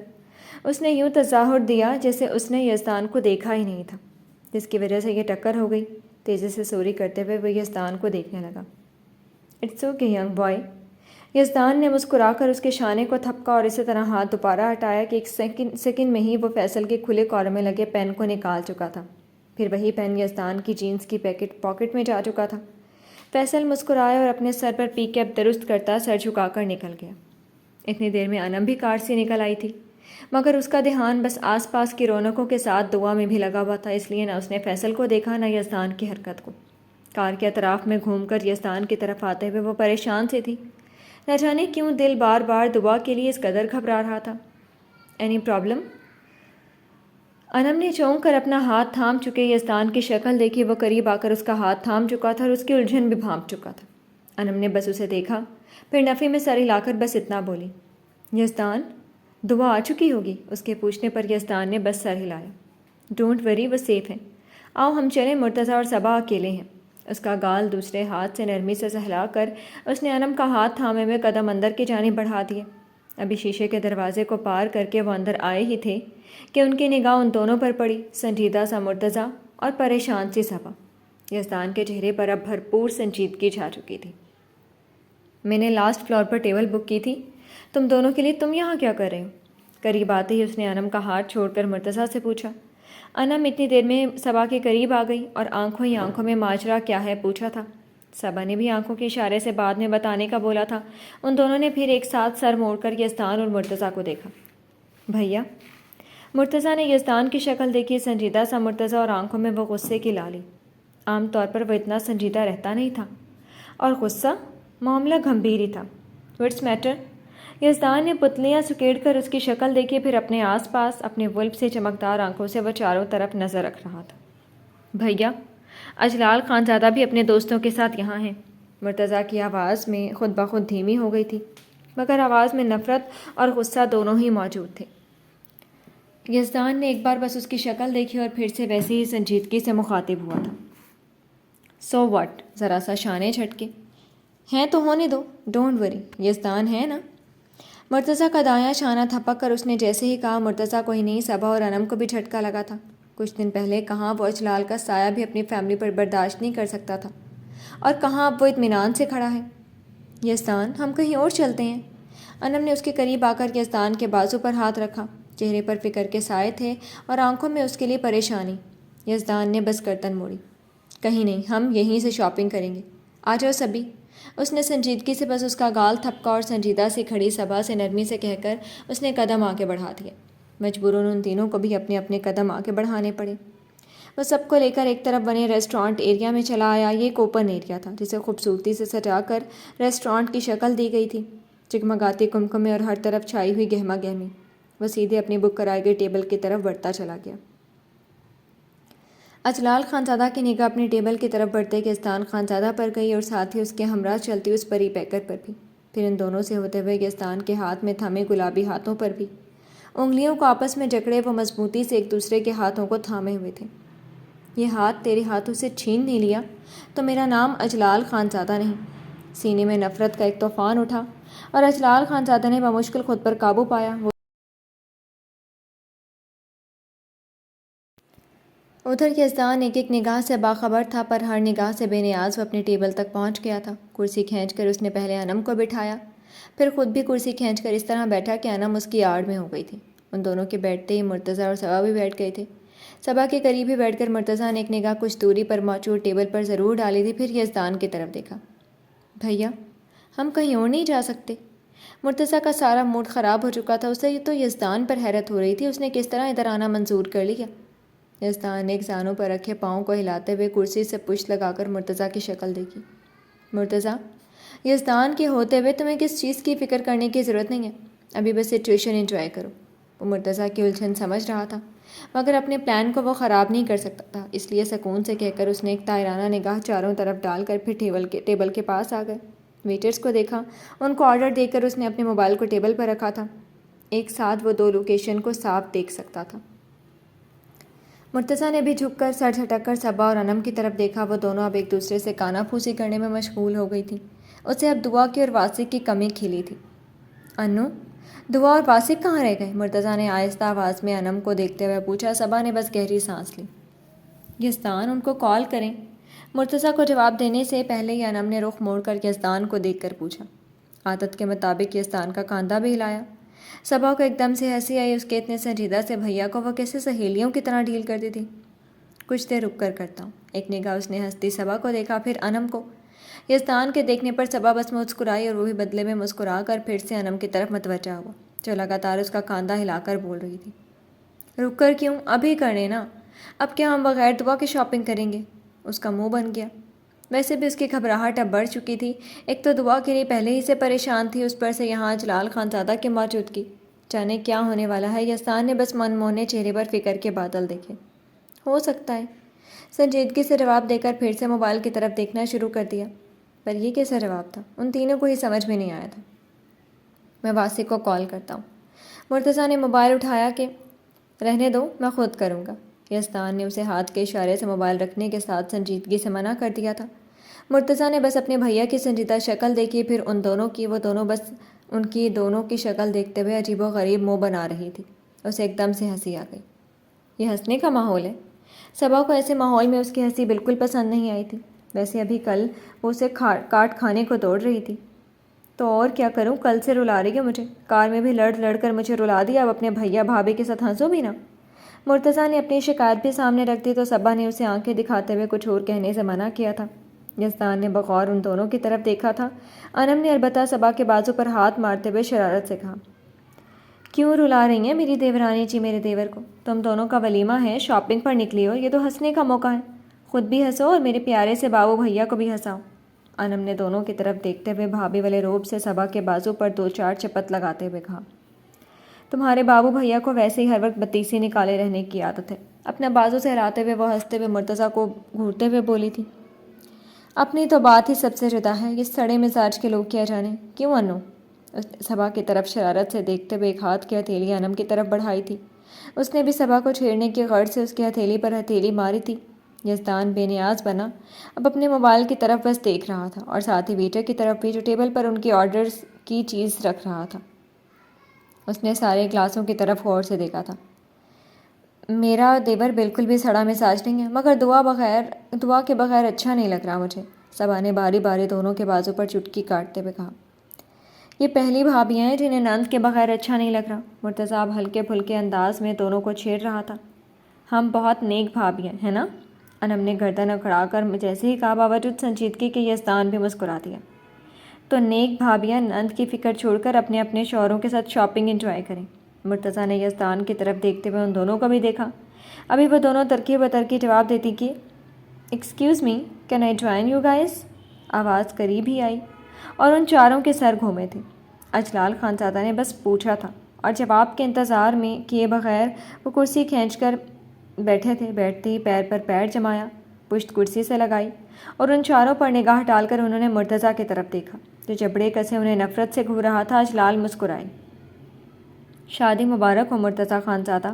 اس نے یوں تظاہر دیا جیسے اس نے یزدان کو دیکھا ہی نہیں تھا، جس کی وجہ سے یہ ٹکر ہو گئی۔ تیزی سے سوری کرتے ہوئے وہ یزدان کو دیکھنے لگا۔ It's okay young boy. Yazdan نے مسکرا کر اس کے شانے کو تھپکا اور اسی طرح ہاتھ دوبارہ ہٹایا کہ ایک سیکنڈ میں ہی وہ فیصل کے کھلے کالر میں لگے پین کو نکال چکا تھا۔ پھر وہی پین یزدان کی جینس کی پاکٹ میں جا چکا تھا۔ فیصل مسکرایا اور اپنے سر پر پی کیپ درست کرتا سر جھکا کر نکل گیا۔ اتنی دیر میں انم بھی کار سے نکل آئی تھی، مگر اس کا دھیان بس آس پاس کی رونقوں کے ساتھ دعا میں بھی لگا ہوا تھا، اس لیے نہ اس نے فیصل کو دیکھا نہ یزدان کی حرکت کو۔ کار کے اطراف میں گھوم کر یزدان کی طرف آتے ہوئے وہ پریشان سی تھی، نہ جانے کیوں دل بار بار دعا کے لیے اس قدر گھبرا رہا تھا۔ Any problem? انم نے چونک کر اپنا ہاتھ تھام چکے یزدان کی شکل دیکھی۔ وہ قریب آ کر اس کا ہاتھ تھام چکا تھا اور اس کی الجھن بھی بھانپ چکا تھا۔ انم نے بس اسے دیکھا، پھر نفی میں سر ہلا کر بس اتنا بولی، یزدان دعا آ چکی ہوگی؟ اس کے پوچھنے پر یزدان نے بس سر ہلایا۔ ڈونٹ وری، وہ سیف ہیں، آؤ ہم چلیں، مرتضیٰ اور صبا اکیلے ہیں۔ اس کا گال دوسرے ہاتھ سے نرمی سے سہلا کر اس نے انم کا ہاتھ تھامے ہوئے قدم اندر کی جانب بڑھا دیے۔ ابھی شیشے کے دروازے کو پار کر کے وہ اندر آئے ہی تھے کہ ان کی نگاہ ان دونوں پر پڑی، سنجیدہ سا مرتضیٰ اور پریشان سی صبا۔ یزدان کے چہرے پر اب بھرپور سنجیدگی چھا چکی تھی۔ میں نے لاسٹ فلور پر ٹیبل بک کی تھی تم دونوں کے لیے، تم یہاں کیا کر رہے ہو؟ قریب آتے ہی اس نے انم کا ہاتھ چھوڑ کر مرتضیٰ سے پوچھا۔ انم اتنی دیر میں صبا کے قریب آ گئی اور آنکھوں ہی آنکھوں میں ماجرا کیا ہے پوچھا تھا۔ صبا نے بھی آنکھوں کے اشارے سے بعد میں بتانے کا بولا تھا۔ ان دونوں نے پھر ایک ساتھ سر موڑ کر یزدان اور مرتضیٰ کو دیکھا۔ بھیا؟ مرتضیٰ نے یزدان کی شکل دیکھی، سنجیدہ سا مرتضیٰ اور آنکھوں میں وہ غصے کی لالی۔ عام طور پر وہ اتنا سنجیدہ رہتا نہیں تھا، اور غصہ معاملہ گھمبیر ہی تھا۔ What's metre? یزدان نے پتلیاں سکیڑ کر اس کی شکل دیکھی، پھر اپنے آس پاس اپنے ولپ سے چمکدار آنکھوں سے وہ چاروں طرف نظر رکھ رہا تھا۔ بھیا، اجلال خانزادہ بھی اپنے دوستوں کے ساتھ یہاں ہیں۔ مرتضیٰ کی آواز میں خود بخود دھیمی ہو گئی تھی، مگر آواز میں نفرت اور غصہ دونوں ہی موجود تھے۔ یزدان نے ایک بار بس اس کی شکل دیکھی اور پھر سے ویسے ہی سنجیدگی سے مخاطب ہوا تھا۔ So what? ذرا سا شانے جھٹکے۔ ہیں تو ہونے دو، ڈونٹ وری، یزدان ہے نا؟ مرتضیٰ کا دایاں شانہ تھپک کر اس نے جیسے ہی کہا، مرتضیٰ کو ہی نہیں صبا اور انم کو بھی جھٹکا لگا تھا۔ کچھ دن پہلے کہاں وہ اجلال کا سایہ بھی اپنی فیملی پر برداشت نہیں کر سکتا تھا، اور کہاں اب وہ اطمینان سے کھڑا ہے۔ یزدان، ہم کہیں اور چلتے ہیں۔ انم نے اس کے قریب آ کر یزدان کے بازو پر ہاتھ رکھا۔ چہرے پر فکر کے سائے تھے اور آنکھوں میں اس کے لیے پریشانی۔ یزدان نے بس گردن موڑی۔ کہیں نہیں، ہم یہیں سے شاپنگ کریں گے، آ جاؤ سبھی۔ اس نے سنجیدگی سے بس اس کا گال تھپکا اور سنجیدہ سی کھڑی صبا سے نرمی سے کہہ کر اس نے قدم آگے بڑھا دیا۔ مجبوراً ان تینوں کو بھی اپنے اپنے قدم آگے بڑھانے پڑے۔ وہ سب کو لے کر ایک طرف بنے ریسٹورانٹ ایریا میں چلا آیا۔ یہ ایک اوپن ایریا تھا جسے خوبصورتی سے سجا کر ریسٹورانٹ کی شکل دی گئی تھی، جگمگاتی کمکمے اور ہر طرف چھائی ہوئی گہما گہمی۔ وہ سیدھے اپنی بک کرائی گئی ٹیبل کی طرف بڑھتا چلا گیا۔ اجلال خانزادہ کی نگاہ اپنی ٹیبل کی طرف بڑھتے یزدان خانزادہ پر گئی اور ساتھ ہی اس کے ہمراہ چلتی اس پری پیکر پر بھی، پھر ان دونوں سے ہوتے ہوئے یزدان کے ہاتھ میں تھمے گلابی ہاتھوں پر بھی۔ انگلیوں کو آپس میں جکڑے وہ مضبوطی سے ایک دوسرے کے ہاتھوں کو تھامے ہوئے تھے۔ یہ ہاتھ تیرے ہاتھوں سے چھین نہیں لیا تو میرا نام اجلال خانزادہ نہیں۔ سینے میں نفرت کا ایک طوفان اٹھا اور اجلال خانزادہ نے بمشکل خود پر قابو پایا۔ ادھر یزدان ایک ایک نگاہ سے باخبر تھا، پر ہر نگاہ سے بے نیاز وہ اپنی ٹیبل تک پہنچ گیا تھا۔ کرسی کھینچ کر اس نے پہلے انم کو بٹھایا، پھر خود بھی کرسی کھینچ کر اس طرح بیٹھا کہ انم اس کی آڑ میں ہو گئی تھی۔ ان دونوں کے بیٹھتے ہی مرتضیٰ اور صبا بھی بیٹھ گئے تھے۔ صبا کے قریب ہی بیٹھ کر مرتضیٰ نے ایک نگاہ کچھ دوری پر موجود ٹیبل پر ضرور ڈالی تھی، پھر یزدان کی طرف دیکھا۔ بھیا، ہم کہیں اور نہیں جا سکتے؟ مرتضیٰ کا سارا موڈ خراب ہو چکا تھا۔ اسے تو یزدان پر حیرت ہو رہی تھی، اس نے کس طرح ادھر آنا منظور کر لیا۔ یزدان نے ایک زانوں پر رکھے پاؤں کو ہلاتے ہوئے کرسی سے پشت لگا کر مرتضیٰ کی شکل دیکھی۔ مرتضیٰ، یزدان کے ہوتے ہوئے تمہیں کس چیز کی فکر کرنے کی ضرورت نہیں ہے، ابھی بس سچویشن انجوائے کرو۔ وہ مرتضیٰ کی الجھن سمجھ رہا تھا، مگر اپنے پلان کو وہ خراب نہیں کر سکتا تھا، اس لیے سکون سے کہہ کر اس نے ایک طائرانہ نگاہ چاروں طرف ڈال کر پھر ٹیبل کے پاس آ گئے۔ ویٹرز کو دیکھا، ان کو آرڈر دے کر اس نے اپنے موبائل کو ٹیبل پر رکھا تھا۔ ایک ساتھ وہ 2 لوکیشن کو صاف دیکھ سکتا تھا۔ مرتضیٰ نے بھی جھک کر سر جھٹک کر صبا اور انم کی طرف دیکھا۔ وہ دونوں اب ایک دوسرے سے کانا پھوسی کرنے میں مشغول ہو گئی تھیں۔ اسے اب دعا کی اور واسق کی کمی کھلی تھی۔ انو، دعا اور واسق کہاں رہ گئے؟ مرتضیٰ نے آہستہ آواز میں انم کو دیکھتے ہوئے پوچھا۔ صبا نے بس گہری سانس لی۔ یزدان، ان کو کال کریں۔ مرتضیٰ کو جواب دینے سے پہلے ہی انم نے رخ موڑ کر یزدان کو دیکھ کر پوچھا۔ عادت کے مطابق یزدان کا کاندھا بھی ہلایا۔ صبا کو ایک دم سے ہنسی آئی، اس کے اتنے سنجیدہ سے بھیا کو وہ کیسے سہیلیوں کی طرح ڈیل کرتی تھی۔ کچھ دیر رک کر کرتا ہوں۔ ایک نگاہ اس نے ہنستی صبا کو دیکھا، پھر انم کو۔ یزدان کے دیکھنے پر صبا بس مسکرائی اور وہ بھی بدلے میں مسکرا کر پھر سے انم کی طرف متوجہ ہوا، جو لگاتار اس کا کاندھا ہلا کر بول رہی تھی۔ رک کر کیوں؟ ابھی کریں نا، اب کیا ہم بغیر دعا کے شاپنگ کریں گے؟ اس کا منہ بن گیا۔ ویسے بھی اس کی گھبراہٹ اب بڑھ چکی تھی، ایک تو دعا کے لیے پہلے ہی سے پریشان تھی، اس پر سے یہاں اجلال خانزادہ کی موجودگی، جانے کیا ہونے والا ہے۔ یزدان نے بس من موہنے چہرے پر فکر کے بادل دیکھے۔ ہو سکتا ہے، سنجیدگی سے جواب دے کر پھر سے موبائل کی طرف دیکھنا شروع کر دیا، پر یہ کیسا جواب تھا؟ ان تینوں کو ہی سمجھ میں نہیں آیا تھا۔ میں واسق کو کال کرتا ہوں۔ مرتضیٰ نے موبائل اٹھایا کہ رہنے دو، میں خود کروں گا۔ یزدان نے اسے ہاتھ کے اشارے سے موبائل رکھنے کے ساتھ سنجیدگی سے منع کر دیا تھا۔ مرتضیٰ نے بس اپنے بھیا کی سنجیدہ شکل دیکھی، پھر ان دونوں کی۔ وہ دونوں بس ان کی دونوں کی شکل دیکھتے ہوئے عجیب و غریب منہ بنا رہی تھی۔ اسے ایک دم سے ہنسی آ گئی۔ یہ ہنسنے کا ماحول ہے؟ صبا کو ایسے ماحول میں اس کی ہنسی بالکل پسند نہیں آئی تھی۔ ویسے ابھی کل وہ اسے کاٹ کھانے کو دوڑ رہی تھی۔ تو اور کیا کروں، کل سے رلا رہی ہے مجھے، کار میں بھی لڑ لڑ کر مجھے رلا دیا، اب اپنے بھیا بھابھی کے ساتھ ہنسو بھی نا۔ مرتضیٰ نے اپنی شکایت بھی سامنے رکھ دی تو صبا نے اسے آنکھیں دکھاتے ہوئے کچھ اور کہنے سے منع کیا تھا۔ یزدان نے بغور ان دونوں کی طرف دیکھا تھا۔ انم نے البتہ صبا کے بازو پر ہاتھ مارتے ہوئے شرارت سے کہا، کیوں رلا رہی ہیں میری دیورانی جی میرے دیور کو؟ تم دونوں کا ولیمہ ہے، شاپنگ پر نکلی ہو، یہ تو ہنسنے کا موقع ہے، خود بھی ہنسو اور میرے پیارے سے بابو بھیا کو بھی ہنساؤ۔ انم نے دونوں کی طرف دیکھتے ہوئے بھابھی والے روب سے صبا کے بازو پر 2-4 چپت لگاتے ہوئے کہا، تمہارے بابو بھیا کو ویسے ہی ہر وقت بتیسی نکالے رہنے کی عادت ہے۔ اپنا بازو سے ہلاتے ہوئے وہ ہنستے ہوئے مرتضیٰ کو گھورتے ہوئے بولی تھی، اپنی تو بات ہی سب سے جدا ہے، یہ سڑے مزاج کے لوگ کیا جانے کیوں انو؟ صبا کی طرف شرارت سے دیکھتے ہوئے ایک ہاتھ کی ہتھیلی انم کی طرف بڑھائی تھی۔ اس نے بھی صبا کو چھیڑنے کی غرض سے اس کی ہتھیلی پر ہتھیلی ماری تھی۔ یزدان بے نیاز بنا اب اپنے موبائل کی طرف بس دیکھ رہا تھا اور ساتھ ہی ویٹر کی طرف بھی جو ٹیبل پر ان کی آرڈرز کی چیز رکھ رہا تھا۔ اس نے سارے گلاسوں کی طرف غور سے دیکھا تھا۔ میرا دیور بالکل بھی سڑا مزاج نہیں ہے، مگر دعا کے بغیر اچھا نہیں لگ رہا مجھے۔ صبا نے باری باری دونوں کے بازو پر چٹکی کاٹتے ہوئے کہا، یہ پہلی بھابیاں ہیں جنہیں نند کے بغیر اچھا نہیں لگ رہا۔ مرتضیٰ اب ہلکے پھلکے انداز میں دونوں کو چھیڑ رہا تھا۔ ہم بہت نیک بھابیاں ہیں نا؟ انم نے گردن اکھڑا کر جیسے ہی کہا، باوجود سنجیدگی کے یزدان بھی مسکرا دیا۔ تو نیک بھابیاں نند کی فکر چھوڑ کر اپنے اپنے شوہروں کے ساتھ شاپنگ انجوائے کریں۔ مرتضیٰ نے یزدان کی طرف دیکھتے ہوئے ان دونوں کو بھی دیکھا۔ ابھی وہ دونوں ترکی بترکی جواب دیتی کہ excuse me, can I join you guys? آواز قریب ہی آئی اور ان چاروں کے سر گھومے تھے۔ اجلال خانزادہ نے بس پوچھا تھا اور جواب کے انتظار میں کیے بغیر وہ کرسی کھینچ کر بیٹھے تھے۔ بیٹھتے ہی پیر پر پیر جمایا، پشت کرسی سے لگائی اور ان چاروں پر نگاہ ڈال کر انہوں نے مرتضیٰ کی طرف دیکھا جو جبڑے کسے انہیں نفرت سے گھور رہا تھا۔ اجلال مسکرائے۔ شادی مبارک ہو مرتضیٰ خانزادہ۔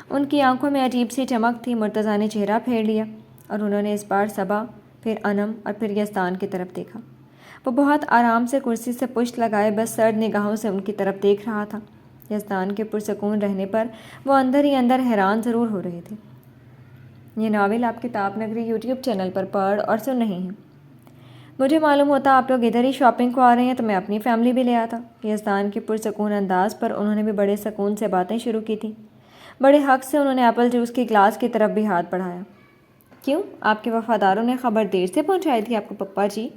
ان کی آنکھوں میں عجیب سی چمک تھی۔ مرتضیٰ نے چہرہ پھیر لیا اور انہوں نے اس بار صبا، پھر انم اور پھر یزدان کی طرف دیکھا۔ وہ بہت آرام سے کرسی سے پشت لگائے بس سرد نگاہوں سے ان کی طرف دیکھ رہا تھا۔ یزدان کے پرسکون رہنے پر وہ اندر ہی اندر حیران ضرور ہو رہے تھے۔ یہ ناول آپ کتاب نگری یوٹیوب چینل پر پڑھ اور سن رہے ہیں۔ مجھے معلوم ہوتا آپ لوگ ادھر ہی شاپنگ کو آ رہے ہیں تو میں اپنی فیملی بھی لے آتا۔ یزدان کے پرسکون انداز پر انہوں نے بھی بڑے سکون سے باتیں شروع کی تھیں۔ بڑے حق سے انہوں نے ایپل جوس کے گلاس کی طرف بھی ہاتھ بڑھایا۔ کیوں، آپ کے وفاداروں نے خبر دیر سے پہنچائی تھی آپ کو پپا جی؟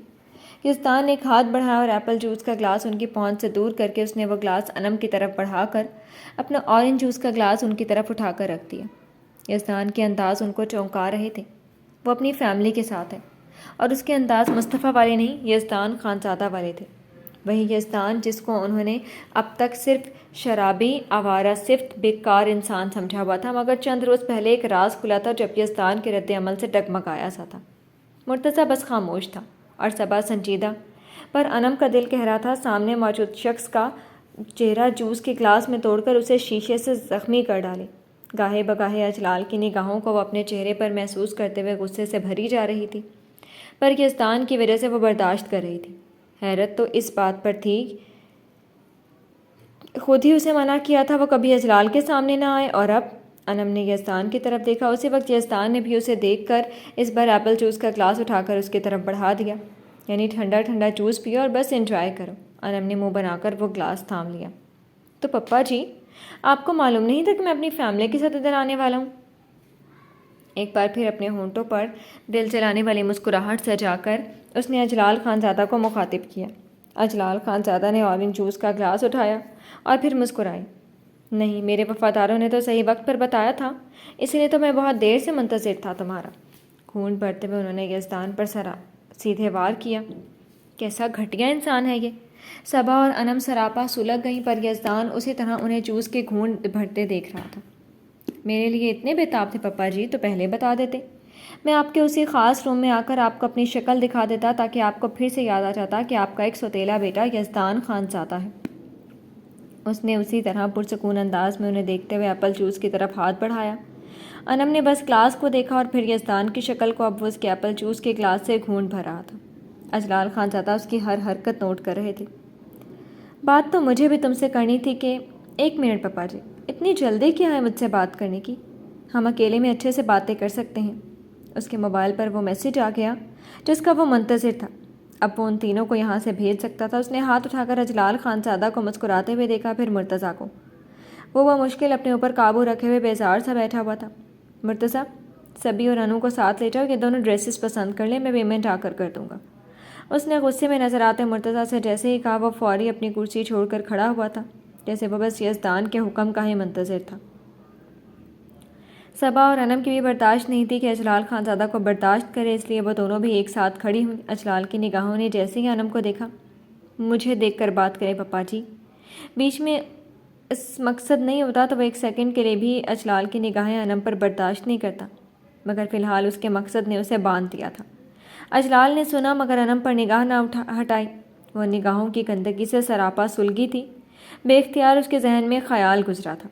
یزدان نے ایک ہاتھ بڑھایا اور ایپل جوس کا گلاس ان کی پہنچ سے دور کر کے اس نے وہ گلاس انم کی طرف بڑھا کر اپنا اورنج جوس کا گلاس ان کی طرف اٹھا کر رکھ دیا۔ یزدان کے انداز ان کو چونکا رہے تھے۔ وہ اپنی فیملی کے ساتھ ہے اور اس کے انداز مصطفیٰ والے نہیں، یزدان خانزادہ والے تھے۔ وہی یزدان جس کو انہوں نے اب تک صرف شرابی، آوارہ، صفت، بیکار انسان سمجھا ہوا تھا، مگر چند روز پہلے ایک راز کھلا تھا جب یزدان کے رد عمل سے ڈگمگایا سا تھا۔ مرتضیٰ بس خاموش تھا اور صبا سنجیدہ، پر انم کا دل کہہ رہا تھا سامنے موجود شخص کا چہرہ جوس کے گلاس میں توڑ کر اسے شیشے سے زخمی کر ڈالے۔ گاہے بگاہے اجلال کی نگاہوں کو وہ اپنے چہرے پر محسوس کرتے ہوئے غصے سے بھری جا رہی تھی، پر یزدان کی وجہ سے وہ برداشت کر رہی تھی۔ حیرت تو اس بات پر تھی خود ہی اسے منع کیا تھا وہ کبھی اجلال کے سامنے نہ آئے، اور اب انم نے یزدان کی طرف دیکھا۔ اسی وقت یزدان نے بھی اسے دیکھ کر اس بار ایپل جوس کا گلاس اٹھا کر اس کی طرف بڑھا دیا، یعنی ٹھنڈا ٹھنڈا جوس پیو اور بس انجوائے کرو۔ انم نے منہ بنا کر وہ گلاس تھام لیا۔ تو پپا جی، آپ کو معلوم نہیں تھا کہ میں اپنی فیملی کے ساتھ ادھر آنے والا ہوں؟ ایک بار پھر اپنے ہونٹوں پر دل جلانے والی مسکراہٹ سجا کر اس نے اجلال خانزادہ کو مخاطب کیا۔ اجلال خانزادہ نے اورنج جوس کا گلاس اٹھایا اور پھر مسکرائی۔ نہیں، میرے وفاداروں نے تو صحیح وقت پر بتایا تھا، اس لیے تو میں بہت دیر سے منتظر تھا تمہارا۔ خون بھرتے ہوئے انہوں نے یزدان پر سیدھے وار کیا۔ کیسا گھٹیا انسان ہے یہ! صبا اور انم سراپا سلگ گئیں، پر یزدان اسی طرح انہیں جوس کے گھونٹ بھرتے دیکھ رہا تھا۔ میرے لیے اتنے بےتاب تھے پپا جی تو پہلے بتا دیتے، میں آپ کے اسی خاص روم میں آ کر آپ کو اپنی شکل دکھا دیتا تاکہ آپ کو پھر سے یاد آ جاتا کہ آپ کا ایک سوتیلا بیٹا یزدان خانزادہ ہے۔ اس نے اسی طرح پرسکون انداز میں انہیں دیکھتے ہوئے ایپل جوس کی طرف ہاتھ بڑھایا۔ انم نے بس گلاس کو دیکھا اور پھر یزدان کی شکل کو۔ اب وہ اس کے ایپل جوس کے گلاس سے گھونٹ بھر رہا تھا۔ اجلال خانزادہ اس کی ہر حرکت نوٹ کر رہے تھے۔ بات تو مجھے بھی تم سے کرنی تھی کہ ایک منٹ پپا جی، اتنی جلدی کیا ہے مجھ سے بات کرنے کی؟ ہم اکیلے میں اچھے سے باتیں کر سکتے ہیں۔ اس کے موبائل پر وہ میسیج آ گیا جس کا وہ منتظر تھا۔ اب وہ ان تینوں کو یہاں سے بھیج سکتا تھا۔ اس نے ہاتھ اٹھا کر اجلال خان زادہ کو مسکراتے ہوئے دیکھا، پھر مرتضیٰ کو۔ وہ مشکل اپنے اوپر قابو رکھے ہوئے بیزار سا بیٹھا ہوا تھا۔ مرتضیٰ، سبی اور انو کو ساتھ لے جاؤ، یہ دونوں ڈریسز پسند کر لیں، میں پیمنٹ آ کر دوں گا۔ اس نے غصے میں نظر آتے مرتضیٰ سے جیسے ہی کہا، وہ فوری اپنی کرسی چھوڑ کر کھڑا ہوا تھا، جیسے وہ بس یزدان کے حکم کا ہی منتظر تھا۔ صبا اور انم کی بھی برداشت نہیں تھی کہ اجلال خان زادہ کو برداشت کرے، اس لیے وہ دونوں بھی ایک ساتھ کھڑی ہوئیں۔ اجلال کی نگاہوں نے جیسے ہی انم کو دیکھا، مجھے دیکھ کر بات کرے پپا جی، بیچ میں اس مقصد نہیں ہوتا تو وہ ایک سیکنڈ کے لیے بھی اجلال کی نگاہیں انم پر برداشت نہیں کرتا، مگر فی الحال اس کے مقصد نے اسے باندھ دیا تھا۔ اجلال نے سنا مگر انم پر نگاہ نہ ہٹائی۔ وہ نگاہوں کی گندگی سے سراپا سلگی تھی۔ بے اختیار اس کے ذہن میں خیال گزرا تھا،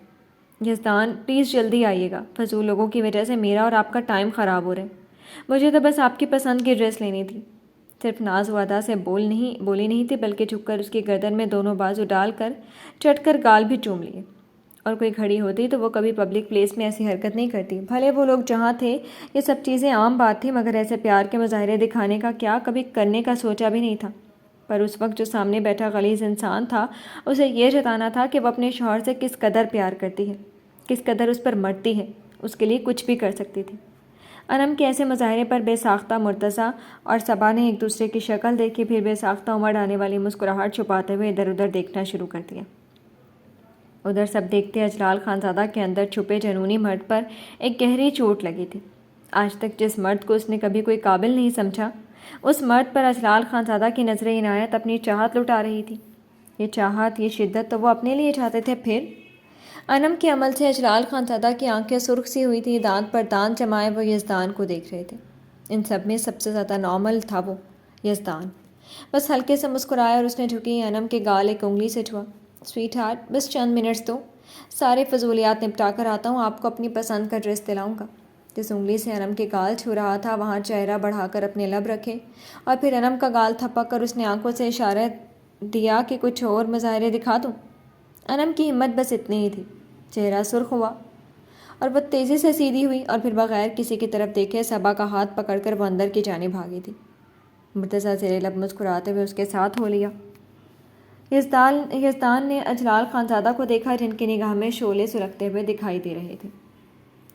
یزدان پلیز جلدی آئیے گا، فضول لوگوں کی وجہ سے میرا اور آپ کا ٹائم خراب ہو رہا ہے۔ مجھے تو بس آپ کی پسند کی ڈریس لینی تھی۔ صرف ناز و ادا سے بولی نہیں تھی، بلکہ جھک کر اس کی گردن میں دونوں بازو ڈال کر چٹ کر گال بھی چوم لیے۔ اور کوئی کھڑی ہوتی تو وہ کبھی پبلک پلیس میں ایسی حرکت نہیں کرتی۔ بھلے وہ لوگ جہاں تھے یہ سب چیزیں عام بات تھی، مگر ایسے پیار کے مظاہرے دکھانے کا کیا کبھی کرنے کا سوچا بھی نہیں تھا۔ پر اس وقت جو سامنے بیٹھا غلیظ انسان تھا، اسے یہ جتانا تھا کہ وہ اپنے شوہر سے کس قدر پیار کرتی ہے، کس قدر اس پر مرتی ہے، اس کے لیے کچھ بھی کر سکتی تھی۔ انم کے ایسے مظاہرے پر بے ساختہ مرتضیٰ اور صبا نے ایک دوسرے کی شکل دیکھی، پھر بے ساختہ امڑ آنے والی مسکراہٹ چھپاتے ہوئے ادھر ادھر دیکھنا شروع کر دیا۔ ادھر سب دیکھتے اجلال خان زادہ کے اندر چھپے جنونی مرد پر ایک گہری چوٹ لگی تھی۔ آج تک جس مرد کو اس نے کبھی کوئی قابل نہیں سمجھا، اس مرد پر اجلال خان زادہ کی نظر عنایت اپنی چاہت لٹا رہی تھی۔ یہ چاہت، یہ شدت تو وہ اپنے لیے چاہتے تھے۔ پھر انم کے عمل سے اجلال خان زادہ کی آنکھیں سرخ سی ہوئی تھی، دانت پر دانت جمائے وہ یزدان کو دیکھ رہے تھے۔ ان سب میں سب سے زیادہ نارمل تھا وہ یزدان۔ بس ہلکے سے مسکرایا اور اس نے جھکی انم کے گال ایک انگلی سے چھوا۔ سویٹ ہارٹ، بس چند منٹس دو، سارے فضولیات نپٹا کر آتا ہوں، آپ کو اپنی پسند کا ڈریس دلاؤں گا۔ جس انگلی سے انم کے گال چھو رہا تھا وہاں چہرہ بڑھا کر اپنے لب رکھے اور پھر انم کا گال تھپک کر اس نے آنکھوں سے اشارہ دیا کہ کچھ اور مظاہرے دکھا دوں۔ انم کی ہمت بس اتنی ہی تھی، چہرہ سرخ ہوا اور وہ تیزی سے سیدھی ہوئی اور پھر بغیر کسی کی طرف دیکھے صبا کا ہاتھ پکڑ کر وہ اندر کی جانب بھاگی تھی۔ مرتضیٰ زیر لب مسکراتے ہوئے اس کے ساتھ ہو لیا۔ یزدان نے اجلال خان زادہ کو دیکھا، جن کی نگاہ میں شعلے سلگتے ہوئے دکھائی دے رہے تھے۔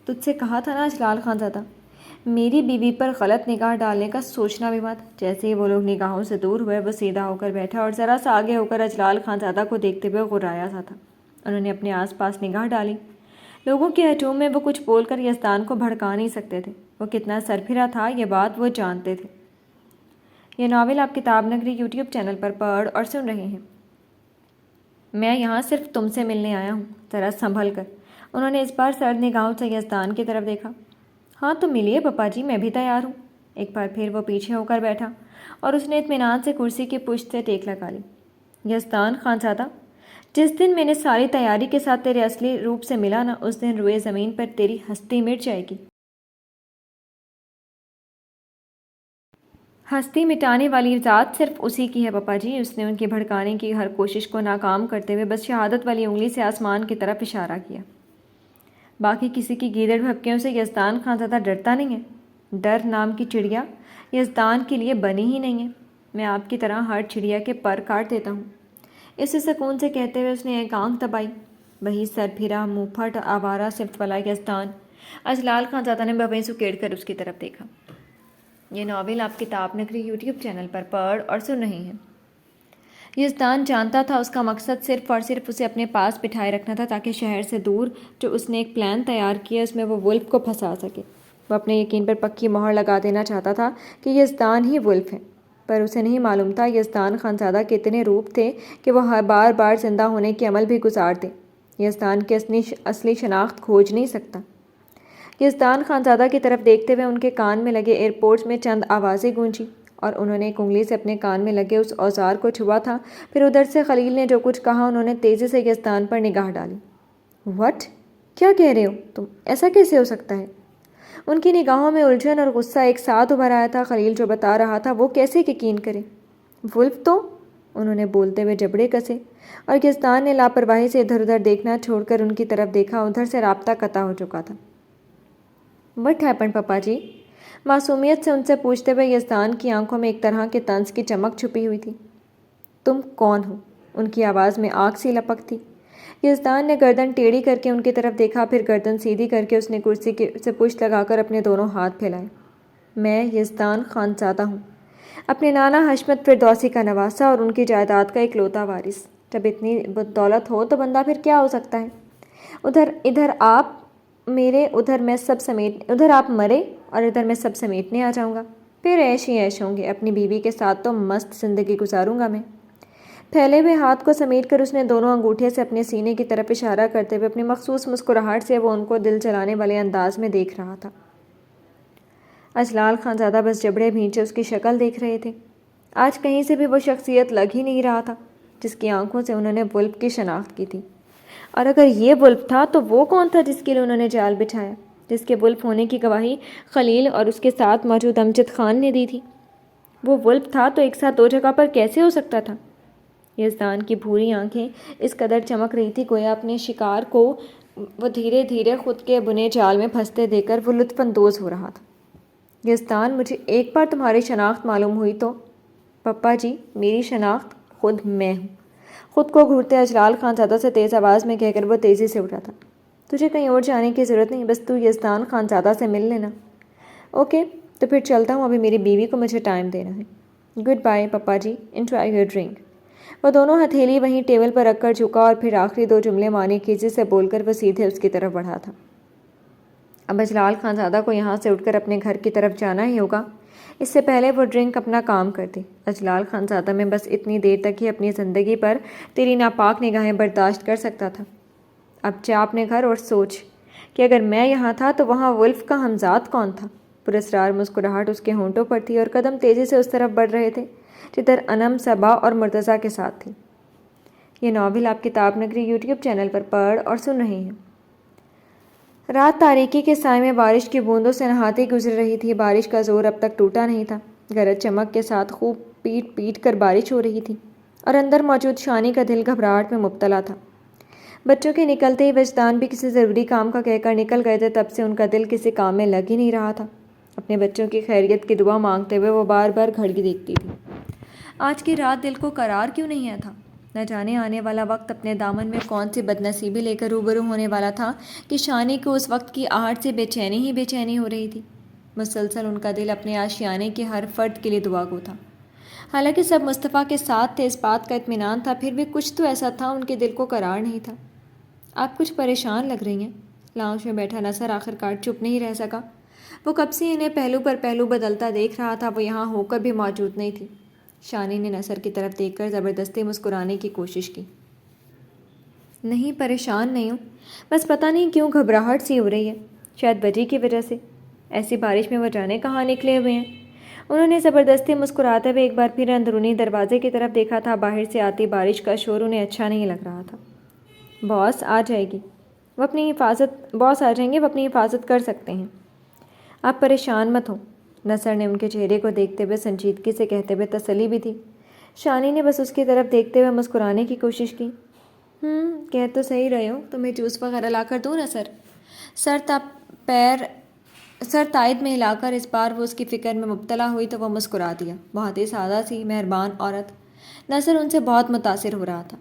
تجھ سے کہا تھا نا اجلال خان زادہ، میری بیوی پر غلط نگاہ ڈالنے کا سوچنا بھی مت۔ جیسے ہی وہ لوگ نگاہوں سے دور ہوئے، وہ سیدھا ہو کر بیٹھا اور ذرا سا آگے ہو کر اجلال خان زادہ کو دیکھتے ہوئے غرایا سا تھا۔ انہوں نے اپنے آس پاس نگاہ ڈالی۔ لوگوں کے ہجوم میں وہ کچھ بول کر یزدان کو بھڑکا نہیں سکتے تھے۔ وہ کتنا سرپھرا تھا یہ بات وہ جانتے تھے۔ یہ ناول آپ کتاب نگری یوٹیوب چینل پر پڑھ اور سن رہے ہیں۔ میں یہاں صرف تم سے ملنے آیا ہوں، ذرا سنبھل کر۔ انہوں نے اس بار سرد نگاہوں سے یزدان کی طرف دیکھا۔ ہاں تو ملیے پپا جی، میں بھی تیار ہوں۔ ایک بار پھر وہ پیچھے ہو کر بیٹھا اور اس نے اطمینان سے کرسی کی پشت سے ٹیک لگا لی۔ یزدان خان زادہ، جس دن میں نے ساری تیاری کے ساتھ تیرے اصلی روپ سے ملا نا، اس دن روئے زمین پر تیری ہستی مٹ جائے گی۔ ہستی مٹانے والی ذات صرف اسی کی ہے پپا جی۔ اس نے ان کی بھڑکانے کی ہر کوشش کو ناکام کرتے ہوئے بس شہادت والی انگلی سے آسمان کی طرف اشارہ کیا۔ باقی کسی کی گیدڑ بھپکیوں سے یزدان خان زادہ ڈرتا نہیں ہے۔ ڈر نام کی چڑیا یزدان کے لیے بنی ہی نہیں ہے۔ میں آپ کی طرح ہر چڑیا کے پر کاٹ دیتا ہوں۔ اسے سکون سے کہتے ہوئے اس نے ایک آنکھ دبائی۔ وہی سر پھرا، منہ پھٹ، آوارہ صفت والا یزدان۔ اجلال خان زادہ نے بھویں سکیڑ کر اس کی طرف دیکھا۔ یہ ناول آپ کتاب نگری یوٹیوب چینل پر پڑھ اور سن رہے ہیں۔ یزدان جانتا تھا اس کا مقصد صرف اور صرف اسے اپنے پاس بٹھائے رکھنا تھا، تاکہ شہر سے دور جو اس نے ایک پلان تیار کیا اس میں وہ ولف کو پھنسا سکے۔ وہ اپنے یقین پر پکی مہر لگا دینا چاہتا تھا کہ یزدان ہی ولف ہے، پر اسے نہیں معلوم تھا یزدان خان زادہ کے اتنے روپ تھے کہ وہ بار بار زندہ ہونے کے عمل بھی گزار دے۔ یزدان کی اصلی شناخت کھوج نہیں سکتا۔ یزدان خان زادہ کی طرف دیکھتے ہوئے ان کے کان میں لگے ایئرپورٹس میں چند آوازیں گونجی اور انہوں نے ایک انگلی سے اپنے کان میں لگے اس اوزار کو چھوا تھا۔ پھر ادھر سے خلیل نے جو کچھ کہا، انہوں نے تیزی سے یزدان پر نگاہ ڈالی۔ وٹ؟ کیا کہہ رہے ہو تم؟ ایسا کیسے ہو سکتا ہے؟ ان کی نگاہوں میں الجھن اور غصہ ایک ساتھ ابھر آیا تھا۔ خلیل جو بتا رہا تھا وہ کیسے یقین کرے؟ ولف تو انہوں نے بولتے ہوئے جبڑے کسے اور یزدان نے لاپرواہی سے ادھر ادھر دیکھنا چھوڑ کر ان کی طرف دیکھا۔ ادھر سے رابطہ قطع ہو چکا تھا۔ "وٹ ہیپن پپا جی؟" معصومیت سے ان سے پوچھتے ہوئے یزدان کی آنکھوں میں ایک طرح کے طنز کی چمک چھپی ہوئی تھی۔ "تم کون ہو؟" ان کی آواز میں آگ سی لپک تھی۔ یزدان نے گردن ٹیڑھی کر کے ان کی طرف دیکھا، پھر گردن سیدھی کر کے اس نے کرسی سے پشت لگا کر اپنے دونوں ہاتھ پھیلائے۔ "میں یزدان خانزادہ ہوں، اپنے نانا حشمت فردوسی کا نواسہ اور ان کی جائیداد کا اکلوتا وارث۔ جب اتنی دولت ہو تو بندہ پھر کیا ہو سکتا ہے؟ ادھر آپ مرے اور ادھر میں سب سمیٹنے آ جاؤں گا۔ پھر عیش ہی عیش ہوں گے، اپنی بیوی کے ساتھ تو مست زندگی گزاروں گا میں۔" پھیلے ہوئے ہاتھ کو سمیٹ کر اس نے دونوں انگوٹھے سے اپنے سینے کی طرف اشارہ کرتے ہوئے اپنی مخصوص مسکراہٹ سے وہ ان کو دل جلانے والے انداز میں دیکھ رہا تھا۔ اجلال خانزادہ بس جبڑے بھینچے اس کی شکل دیکھ رہے تھے۔ آج کہیں سے بھی وہ شخصیت لگ ہی نہیں رہا تھا جس کی آنکھوں سے انہوں نے ولف کی شناخت کی تھی۔ اور اگر یہ ولف تھا تو وہ کون تھا جس کے لیے انہوں نے جال بچھایا، جس کے ولف ہونے کی گواہی خلیل اور اس کے ساتھ موجود امجد خان نے دی تھی؟ وہ ولف تھا تو ایک ساتھ دو جگہ پر کیسے ہو سکتا تھا؟ یزدان کی بھوری آنکھیں اس قدر چمک رہی تھی گویا اپنے شکار کو وہ دھیرے دھیرے خود کے بنے جال میں پھنستے دیکھ کر وہ لطف اندوز ہو رہا تھا۔ "یزدان، مجھے ایک بار تمہاری شناخت معلوم ہوئی تو..." "پپا جی، میری شناخت خود میں ہوں۔" خود کو گھورتے اجلال خانزادہ سے تیز آواز میں کہہ کر وہ تیزی سے اٹھا تھا۔ "تجھے کہیں اور جانے کی ضرورت نہیں، بس تو یزدان خانزادہ سے مل لینا۔" "اوکے، تو پھر چلتا ہوں، ابھی میری بیوی کو مجھے ٹائم دینا ہے۔" "Good bye papa ji, enjoy your drink." وہ دونوں ہتھیلی وہیں ٹیبل پر رکھ کر جھکا اور پھر آخری دو جملے معنی خیزی سے بول کر وہ سیدھے اس کی طرف بڑھا تھا۔ اب اجلال خانزادہ کو یہاں سے اٹھ کر اپنے گھر کی طرف جانا ہی ہوگا، اس سے پہلے وہ ڈرنک اپنا کام کرتی۔ "اجلال خانزادہ، میں بس اتنی دیر تک ہی اپنی زندگی پر تیری ناپاک نگاہیں برداشت کر سکتا تھا۔ اب جا اپنے گھر اور سوچ کہ اگر میں یہاں تھا تو وہاں ولف کا ہمزاد کون تھا۔" پراسرار مسکراہٹ اس کے ہونٹوں پر تھی اور قدم تیزی سے اس طرف بڑھ رہے تھے جدھر انم، صبا اور مرتضیٰ کے ساتھ تھی۔ یہ ناول آپ کتاب نگری یوٹیوب چینل پر پڑھ اور سن رہے ہیں۔ رات تاریکی کے سائے میں بارش کی بوندوں سے نہاتی گزر رہی تھی۔ بارش کا زور اب تک ٹوٹا نہیں تھا، گرج چمک کے ساتھ خوب پیٹ پیٹ کر بارش ہو رہی تھی اور اندر موجود شانی کا دل گھبراہٹ میں مبتلا تھا۔ بچوں کے نکلتے ہی وجدان بھی کسی ضروری کام کا کہہ کر نکل گئے تھے، تب سے ان کا دل کسی کام میں لگ ہی نہیں رہا تھا۔ اپنے بچوں کی خیریت کی دعا مانگتے ہوئے وہ بار بار گھڑی دیکھتی تھی۔ آج کی رات دل کو قرار کیوں نہیں آیا تھا؟ نہ جانے آنے والا وقت اپنے دامن میں کون سی بد نصیبی لے کر روبرو ہونے والا تھا کہ شانی کو اس وقت کی آہٹ سے بے چینی ہی بے چینی ہو رہی تھی۔ مسلسل ان کا دل اپنے آشیانے کے ہر فرد کے لیے دعا گو تھا۔ حالانکہ سب مصطفیٰ کے ساتھ تھے، اس بات کا اطمینان تھا، پھر بھی کچھ تو ایسا تھا ان کے دل کو قرار نہیں تھا۔ "آپ کچھ پریشان لگ رہی ہیں۔" لاؤنج میں بیٹھا نصر آخرکار چپ نہیں رہ سکا۔ وہ کب سے انہیں پہلو پر پہلو بدلتا دیکھ رہا تھا، وہ یہاں ہو کر بھی موجود نہیں تھی۔ شانی نے نصر کی طرف دیکھ کر زبردستی مسکرانے کی کوشش کی۔ "نہیں، پریشان نہیں ہوں، بس پتہ نہیں کیوں گھبراہٹ سی ہو رہی ہے، شاید بجی کی وجہ سے۔ ایسی بارش میں وہ جانے کہاں نکلے ہوئے ہیں۔" انہوں نے زبردستی مسکراتے ہوئے ایک بار پھر اندرونی دروازے کی طرف دیکھا تھا۔ باہر سے آتی بارش کا شور انہیں اچھا نہیں لگ رہا تھا۔ باس آ جائیں گے، وہ اپنی حفاظت کر سکتے ہیں، آپ پریشان مت ہوں۔ نصر نے ان کے چہرے کو دیکھتے ہوئے سنجیدگی سے کہتے ہوئے تسلی بھی تھی۔ شانی نے بس اس کی طرف دیکھتے ہوئے مسکرانے کی کوشش کی۔ کہہ تو صحیح رہے ہو، تمہیں جوس وغیرہ لا کر دوں نصر؟ سر تائید میں ہلا کر اس بار وہ اس کی فکر میں مبتلا ہوئی تو وہ مسکرا دیا۔ بہت ہی سادہ سی مہربان عورت۔ نصر ان سے بہت متاثر ہو رہا تھا۔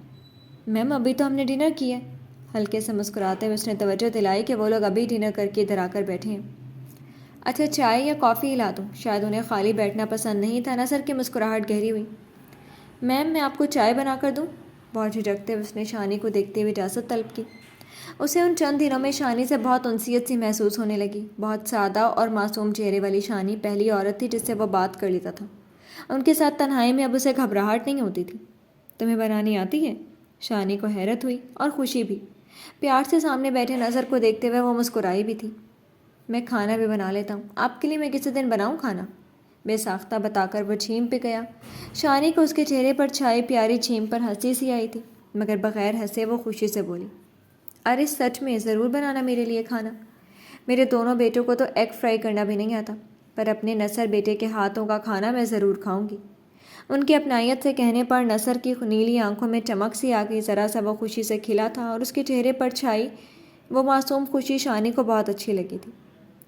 "میم، ابھی تو ہم نے ڈنر کیا ہے۔" ہلکے سے مسکراتے ہوئے اس نے توجہ دلائی کہ وہ لوگ ابھی ڈنر کر کے ادھر آ کر بیٹھے ہیں۔ "اچھا، چائے یا کافی ہلا دوں؟" شاید انہیں خالی بیٹھنا پسند نہیں تھا۔ نصر کی مسکراہٹ گہری ہوئی۔ "میم، میں آپ کو چائے بنا کر دوں؟" بہت جھجکتے ہوئے اس نے شانی کو دیکھتے ہوئے اجازت طلب کی۔ اسے ان چند دنوں میں شانی سے بہت انسیت سی محسوس ہونے لگی۔ بہت سادہ اور معصوم چہرے والی شانی پہلی عورت تھی جس سے وہ بات کر لیتا تھا۔ ان کے ساتھ تنہائی میں اب اسے گھبراہٹ نہیں ہوتی تھی۔ "تمہیں بنانی آتی ہے؟" شانی کو حیرت ہوئی اور خوشی بھی۔ پیار سے سامنے بیٹھے نصر کو دیکھتے ہوئے وہ مسکرائی بھی تھی۔ "میں کھانا بھی بنا لیتا ہوں، آپ کے لیے میں کسی دن بناؤں کھانا؟" بے ساختہ بتا کر وہ چھیم پہ گیا۔ شانی کو اس کے چہرے پر چھائی پیاری چھیم پر ہنسی سی آئی تھی، مگر بغیر ہنسے وہ خوشی سے بولی، "ارے سچ میں ضرور بنانا میرے لیے کھانا۔ میرے دونوں بیٹوں کو تو ایگ فرائی کرنا بھی نہیں آتا، پر اپنے نصر بیٹے کے ہاتھوں کا کھانا میں ضرور کھاؤں گی۔ ان کی اپنائیت سے کہنے پر نصر کی نیلی آنکھوں میں چمک سی آ گئی، ذرا سا وہ خوشی سے کھلا تھا اور اس کے چہرے پر چھائی وہ معصوم خوشی شانی کو بہت اچھی لگی تھی۔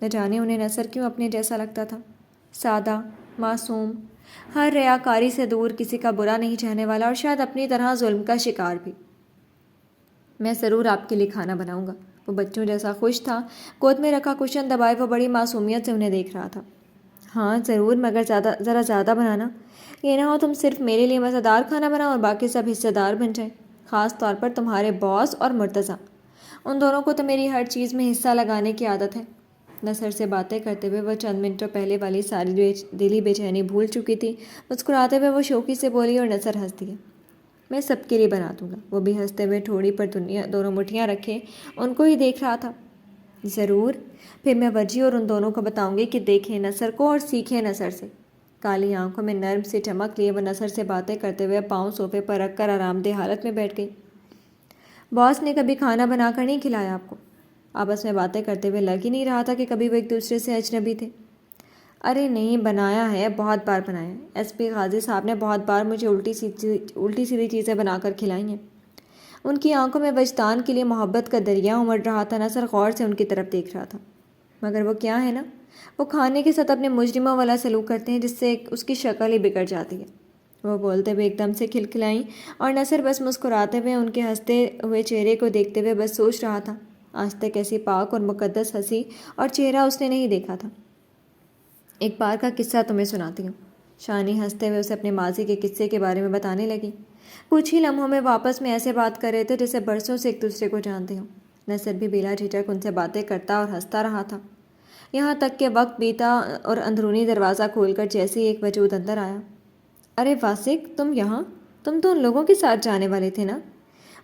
نہ جانے انہیں نصر کیوں اپنے جیسا لگتا تھا، سادہ، معصوم، ہر ریاکاری سے دور، کسی کا برا نہیں چاہنے والا اور شاید اپنی طرح ظلم کا شکار بھی۔ میں ضرور آپ کے لیے کھانا بناؤں گا۔ وہ بچوں جیسا خوش تھا، گود میں رکھا کشن دبائے وہ بڑی معصومیت سے انہیں دیکھ رہا تھا۔ ہاں ضرور، مگر ذرا زیادہ بنانا، یہ نہ ہو تم صرف میرے لیے مزیدار کھانا بناؤ اور باقی سب حصے دار بن جائیں، خاص طور پر تمہارے باس اور مرتضیٰ، ان دونوں کو تو میری ہر چیز میں حصہ لگانے کی عادت ہے۔ نصر سے باتیں کرتے ہوئے وہ چند منٹوں پہلے والی ساری دلی بے چینی بھول چکی تھی۔ مسکراتے ہوئے وہ شوخی سے بولی اور نصر ہنس دیا۔ میں سب کے لیے بنا دوں گا۔ وہ بھی ہنستے ہوئے ٹھوڑی پر دونوں مٹھیاں رکھے ان کو ہی دیکھ رہا تھا۔ ضرور، پھر میں وجی اور ان دونوں کو بتاؤں گی کہ دیکھیں نصر کو اور سیکھیں نصر سے۔ کالی آنکھوں میں نرم سی چمک لیے وہ نصر سے باتیں کرتے ہوئے پاؤں صوفے پر رکھ کر آرام دہ حالت میں بیٹھ گئی۔ باس نے کبھی کھانا بنا کر نہیں کھلایا آپ کو؟ آپس میں باتیں کرتے ہوئے لگ ہی نہیں رہا تھا کہ کبھی وہ ایک دوسرے سے اجنبی تھے۔ ارے نہیں، بنایا ہے، بہت بار بنایا ہے۔ ایس پی غازی صاحب نے بہت بار مجھے الٹی سیدھی چیزیں بنا کر کھلائی ہیں۔ ان کی آنکھوں میں وجدان کے لیے محبت کا دریا امڑ رہا تھا۔ نصر غور سے ان کی طرف دیکھ رہا تھا۔ مگر وہ کیا ہے نا، وہ کھانے کے ساتھ اپنے مجرموں والا سلوک کرتے ہیں جس سے اس کی شکل ہی بگڑ جاتی ہے۔ وہ بولتے ہوئے ایک دم سے کھلکھلائیں اور نصر بس مسکراتے ہوئے ان کے ہنستے ہوئے چہرے کو دیکھتے ہوئے بس سوچ رہا تھا، آج تک ایسی پاک اور مقدس ہنسی اور چہرہ اس نے نہیں دیکھا تھا۔ ایک بار کا قصہ تمہیں سناتی ہوں۔ شانی ہنستے ہوئے اسے اپنے ماضی کے قصے کے بارے میں بتانے لگی۔ کچھ ہی لمحوں میں وہ آپس میں ایسے بات کر رہے تھے جیسے برسوں سے ایک دوسرے کو جانتے ہوں۔ نصر بھی بلا جھجک ان سے باتیں کرتا اور ہنستا رہا تھا، یہاں تک کہ وقت بیتا اور اندرونی دروازہ کھول کر جیسے ایک وجود اندر آیا۔ ارے واسق، تم یہاں؟ تم تو ان لوگوں کے ساتھ جانے والے تھے نا؟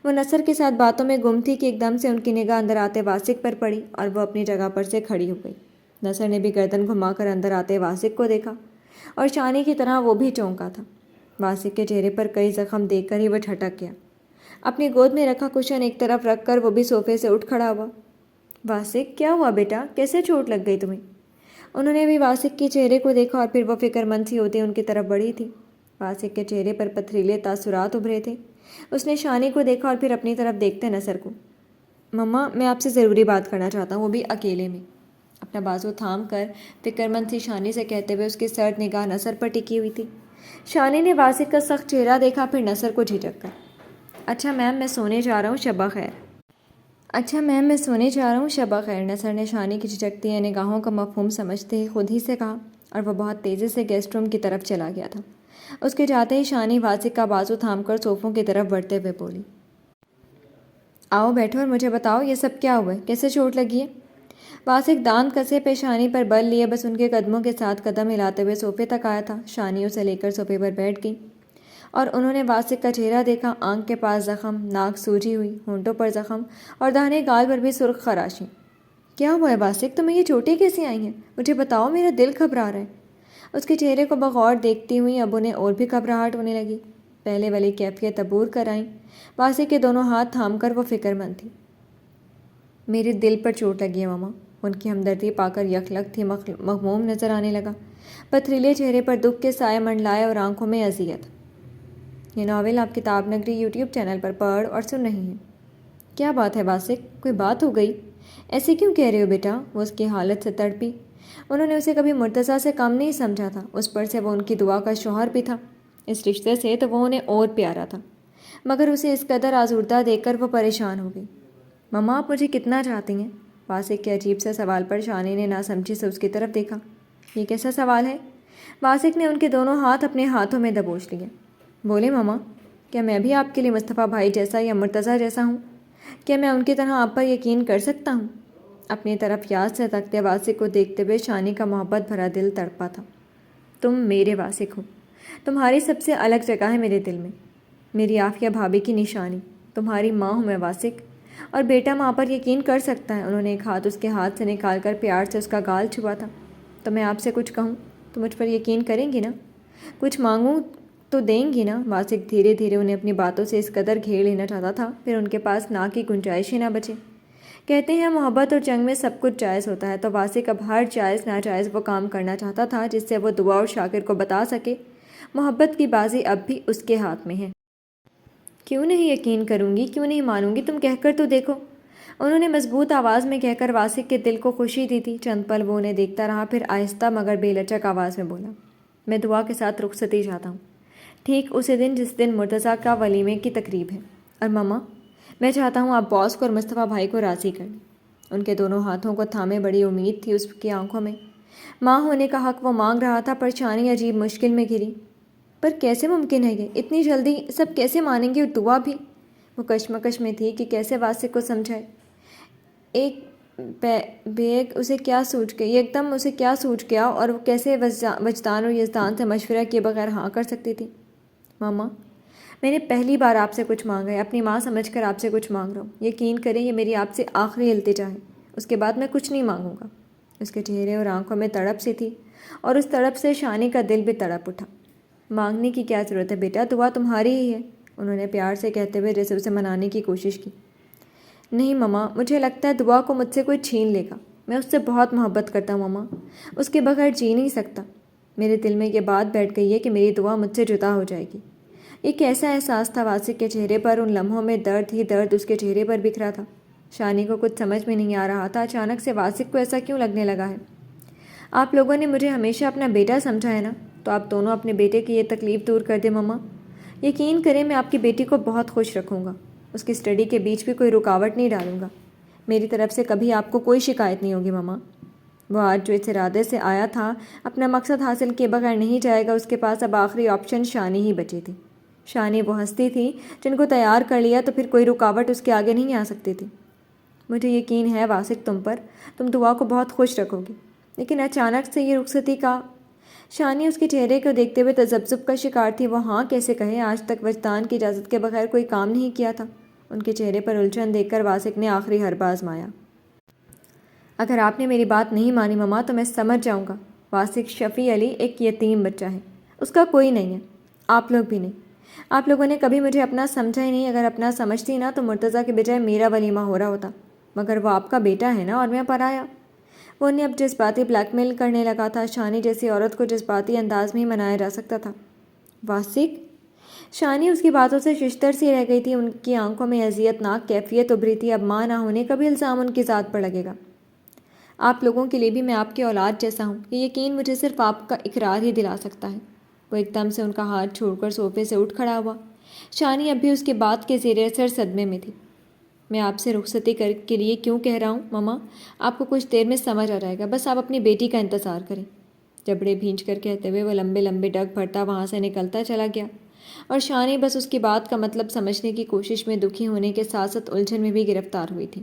وہ نصر کے ساتھ باتوں میں گم تھی کہ ایک دم سے ان کی نگاہ اندر آتے واسق پر پڑی اور وہ اپنی جگہ پر سے کھڑی ہو گئی۔ نصر نے بھی گردن گھما کر اندر آتے واسق کو دیکھا اور شانی کی طرح وہ بھی چونکا تھا۔ واسق کے چہرے پر کئی زخم دیکھ کر ہی وہ جھٹک گیا۔ اپنی گود میں رکھا کشن ایک طرف رکھ کر وہ بھی صوفے سے اٹھ کھڑا ہوا۔ واسق، کیا ہوا بیٹا؟ کیسے چوٹ لگ گئی تمہیں؟ انہوں نے بھی واسق کے چہرے کو دیکھا اور پھر وہ فکر مند سی ہوتی ان کی طرف بڑھی تھی۔ واسق کے چہرے پر پتھریلے تاثرات ابھرے تھے۔ اس نے شانی کو دیکھا اور پھر اپنی طرف دیکھتے نصر کو۔ مما، میں آپ سے ضروری بات کرنا چاہتا ہوں، وہ بھی اکیلے میں۔ اپنا بازو تھام کر فکر مند سی شانی سے کہتے ہوئے اس کی سرد نگاہ نصر پر ٹکی ہوئی تھی۔ شانی نے واسق کا سخت چہرہ دیکھا، پھر نصر کو جھجک کر۔ اچھا میم، میں سونے جا رہا ہوں، شبہ خیر۔ اچھا میم، میں سونے جا رہا ہوں، شبہ خیر۔ نصر نے شانی کی جھجکتی ہیں نگاہوں کا مفہوم سمجھتے ہی خود ہی سے کہا اور وہ بہت تیزی سے گیسٹ روم کی طرف چلا گیا تھا۔ اس کے جاتے ہی شانی واسق کا بازو تھام کر صوفوں کی طرف بڑھتے ہوئے بولی، آؤ بیٹھو اور مجھے بتاؤ یہ سب کیا ہوا ہے، کیسے چوٹ لگی ہے؟ واسق دانت کسے پہ شانی پر بل لیے بس ان کے قدموں کے ساتھ قدم ہلاتے ہوئے صوفے تک آیا تھا۔ شانی اسے لے کر صوفے پر بیٹھ گئی اور انہوں نے واسق کا چہرہ دیکھا، آنکھ کے پاس زخم، ناک سوجی ہوئی، ہونٹوں پر زخم اور داہنے گال پر بھی سرخ خراشی۔ کیا ہوا ہے واسق؟ تمہیں یہ چوٹیں کیسی آئی ہیں؟ مجھے بتاؤ، میرا دل گھبرا رہا ہے۔ اس کے چہرے کو بغور دیکھتی ہوئی اب انہیں اور بھی گھبراہٹ ہونے لگی۔ پہلے والی کیفیت عبور کر آئیں۔ واسق کے دونوں ہاتھ تھام کر وہ فکر مند تھی۔ میرے دل پر چوٹ لگی ہے ماما۔ ان کی ہمدردی پا کر یکلک تھی مغموم نظر آنے لگا۔ پتھریلے چہرے پر دکھ کے سائے منڈلائے اور آنکھوں میں اذیت۔ یہ ناول آپ کتاب نگری یوٹیوب چینل پر پڑھ اور سن رہی ہیں۔ کیا بات ہے واسق، کوئی بات ہو گئی؟ ایسے کیوں کہہ رہے ہو بیٹا؟ وہ اس کی حالت سے تڑپی۔ انہوں نے اسے کبھی مرتضیٰ سے کم نہیں سمجھا تھا، اس پر سے وہ ان کی دعا کا شوہر بھی تھا، اس رشتے سے تو وہ انہیں اور پیارا تھا، مگر اسے اس قدر آزردہ دیکھ کر وہ پریشان ہو گئی۔ مما، آپ مجھے کتنا چاہتی ہیں؟ واسق کے عجیب سے سوال پر شانی نے ناسمجھی سے اس کی طرف دیکھا۔ یہ کیسا سوال ہے؟ واسق نے ان کے دونوں ہاتھ اپنے ہاتھوں میں دبوچ لیے۔ بولے مما، کیا میں بھی آپ کے لیے مصطفیٰ بھائی جیسا یا مرتضیٰ جیسا ہوں؟ کیا میں ان کی طرح آپ پر یقین کر سکتا ہوں؟ اپنی طرف یاد سے تکتے واسق کو دیکھتے ہوئے شانی کا محبت بھرا دل تڑپا تھا۔ تم میرے واسق ہو، تمہاری سب سے الگ جگہ ہے میرے دل میں، میری عافیہ بھابھی کی نشانی، تمہاری ماں ہوں میں واسق، اور بیٹا ماں پر یقین کر سکتا ہے۔ انہوں نے ایک ہاتھ اس کے ہاتھ سے نکال کر پیار سے اس کا گال چھپا تھا۔ تو میں آپ سے کچھ کہوں تو مجھ پر یقین کریں گی نا؟ کچھ مانگوں تو دیں گی نا؟ واسق دھیرے دھیرے انہیں اپنی باتوں سے اس قدر گھیر لینا چاہتا تھا پھر ان کے پاس نہ کی گنجائش ہی نہ بچے۔ کہتے ہیں محبت اور جنگ میں سب کچھ جائز ہوتا ہے، تو واسق اب ہر جائز ناجائز وہ کام کرنا چاہتا تھا جس سے وہ دعا اور شاکر کو بتا سکے محبت کی بازی اب بھی اس کے ہاتھ میں ہے۔ کیوں نہیں یقین کروں گی، کیوں نہیں مانوں گی، تم کہہ کر تو دیکھو۔ انہوں نے مضبوط آواز میں کہہ کر واسق کے دل کو خوشی دی تھی۔ چند پل وہ انہیں دیکھتا رہا، پھر آہستہ مگر بے لچک آواز میں بولا، میں دعا کے ساتھ رخصتی چاہتا ہوں، ٹھیک اسی دن جس دن مرتضیٰ کا ولیمے کی تقریب ہے۔ اور ماما، میں چاہتا ہوں آپ باس کو اور مصطفیٰ بھائی کو راضی کر لیں۔ ان کے دونوں ہاتھوں کو تھامے بڑی امید تھی اس کی آنکھوں میں۔ ماں ہونے کا حق وہ مانگ رہا تھا، پر شانی عجیب مشکل میں گھری۔ پر کیسے ممکن ہے یہ؟ اتنی جلدی سب کیسے مانیں گے، اور دعا بھی؟ وہ کشمکش میں تھی کہ کیسے واسق کو سمجھائے۔ ایک بیگ اسے کیا سوچ گئی، ایک دم اسے کیا سوچ گیا، اور وہ کیسے وجدان اور یزدان سے مشورہ کیے بغیر ہاں کر سکتی تھی۔ ماما، میں نے پہلی بار آپ سے کچھ مانگا ہے، اپنی ماں سمجھ کر آپ سے کچھ مانگ رہا ہوں۔ یقین کریں یہ میری آپ سے آخری التجا ہے، اس کے بعد میں کچھ نہیں مانگوں گا۔ اس کے چہرے اور آنکھوں میں تڑپ سی تھی، اور اس تڑپ سے شانی کا دل بھی تڑپ اٹھا۔ مانگنے کی کیا ضرورت ہے بیٹا، دعا تمہاری ہی ہے، انہوں نے پیار سے کہتے ہوئے جیسے اسے منانے کی کوشش کی۔ نہیں ماما، مجھے لگتا ہے دعا کو مجھ سے کوئی چھین لے گا، میں اس سے بہت محبت کرتا ہوں ماما، اس کے بغیر جی نہیں سکتا۔ میرے دل میں یہ بات بیٹھ گئی ہے کہ میری دعا مجھ سے جدا ہو جائے گی۔ ایک ایسا احساس تھا واسق کے چہرے پر، ان لمحوں میں درد ہی درد اس کے چہرے پر بکھرا تھا۔ شانی کو کچھ سمجھ میں نہیں آ رہا تھا، اچانک سے واسق کو ایسا کیوں لگنے لگا ہے۔ آپ لوگوں نے مجھے ہمیشہ اپنا بیٹا سمجھا ہے نا، تو آپ دونوں اپنے بیٹے کی یہ تکلیف دور کر دیں ماما۔ یقین کریں میں آپ کی بیٹی کو بہت خوش رکھوں گا، اس کی اسٹڈی کے بیچ بھی کوئی رکاوٹ نہیں ڈالوں گا، میری طرف سے کبھی آپ کو کوئی شکایت نہیں ہوگی ماما۔ وہ آج جو اس ارادے سے آیا تھا اپنا مقصد حاصل کیے بغیر نہیں جائے گا، اس کے پاس اب آخری آپشن شانی ہی بچی تھی۔ شانی وہ ہستی تھی جن کو تیار کر لیا تو پھر کوئی رکاوٹ اس کے آگے نہیں آ سکتی تھی۔ مجھے یقین ہے واسق تم پر، تم دعا کو بہت خوش رکھو گی، لیکن اچانک سے یہ رخصتی کا… شانی اس کے چہرے کو دیکھتے ہوئے تذبذب کا شکار تھی۔ وہ ہاں کیسے کہے، آج تک وجدان کی اجازت کے بغیر کوئی کام نہیں کیا تھا۔ ان کے چہرے پر الجھن دیکھ کر واسق نے آخری حربہ آزمایا۔ اگر آپ نے میری بات نہیں مانی ماما تو میں سمجھ جاؤں گا۔ واسق شفیع علی ایک یتیم بچہ ہے، اس کا کوئی نہیں ہے، آپ لوگ بھی نہیں۔ آپ لوگوں نے کبھی مجھے اپنا سمجھا ہی نہیں، اگر اپنا سمجھتی نا تو مرتضیٰ کے بجائے میرا ولیمہ ہو رہا ہوتا، مگر وہ آپ کا بیٹا ہے نا، اور میں پرایا۔ وہ انہیں اب جذباتی بلیک میل کرنے لگا تھا۔ شانی جیسی عورت کو جذباتی انداز میں ہی منایا جا سکتا تھا۔ واسق؟ شانی اس کی باتوں سے ششدر سی رہ گئی تھی، ان کی آنکھوں میں اذیت ناک کیفیت ابھری تھی۔ اب ماں نہ ہونے کا بھی الزام ان کی ذات پر لگے گا۔ آپ لوگوں کے لیے بھی میں آپ کی اولاد جیسا ہوں، یہ یقین مجھے صرف آپ کا اقرار ہی دلا سکتا ہے۔ وہ ایک دم سے ان کا ہاتھ چھوڑ کر صوفے سے اٹھ کھڑا ہوا۔ شانی اب بھی اس کے بات کے زیر اثر صدمے میں تھی۔ میں آپ سے رخصتی کے لیے کیوں کہہ رہا ہوں ماما، آپ کو کچھ دیر میں سمجھ آ جائے گا، بس آپ اپنی بیٹی کا انتظار کریں۔ جبڑے بھینچ کر کہتے ہوئے وہ لمبے لمبے ڈگ بھرتا وہاں سے نکلتا چلا گیا، اور شانی بس اس کی بات کا مطلب سمجھنے کی کوشش میں دکھی ہونے کے ساتھ ساتھ الجھن میں بھی گرفتار ہوئی تھی۔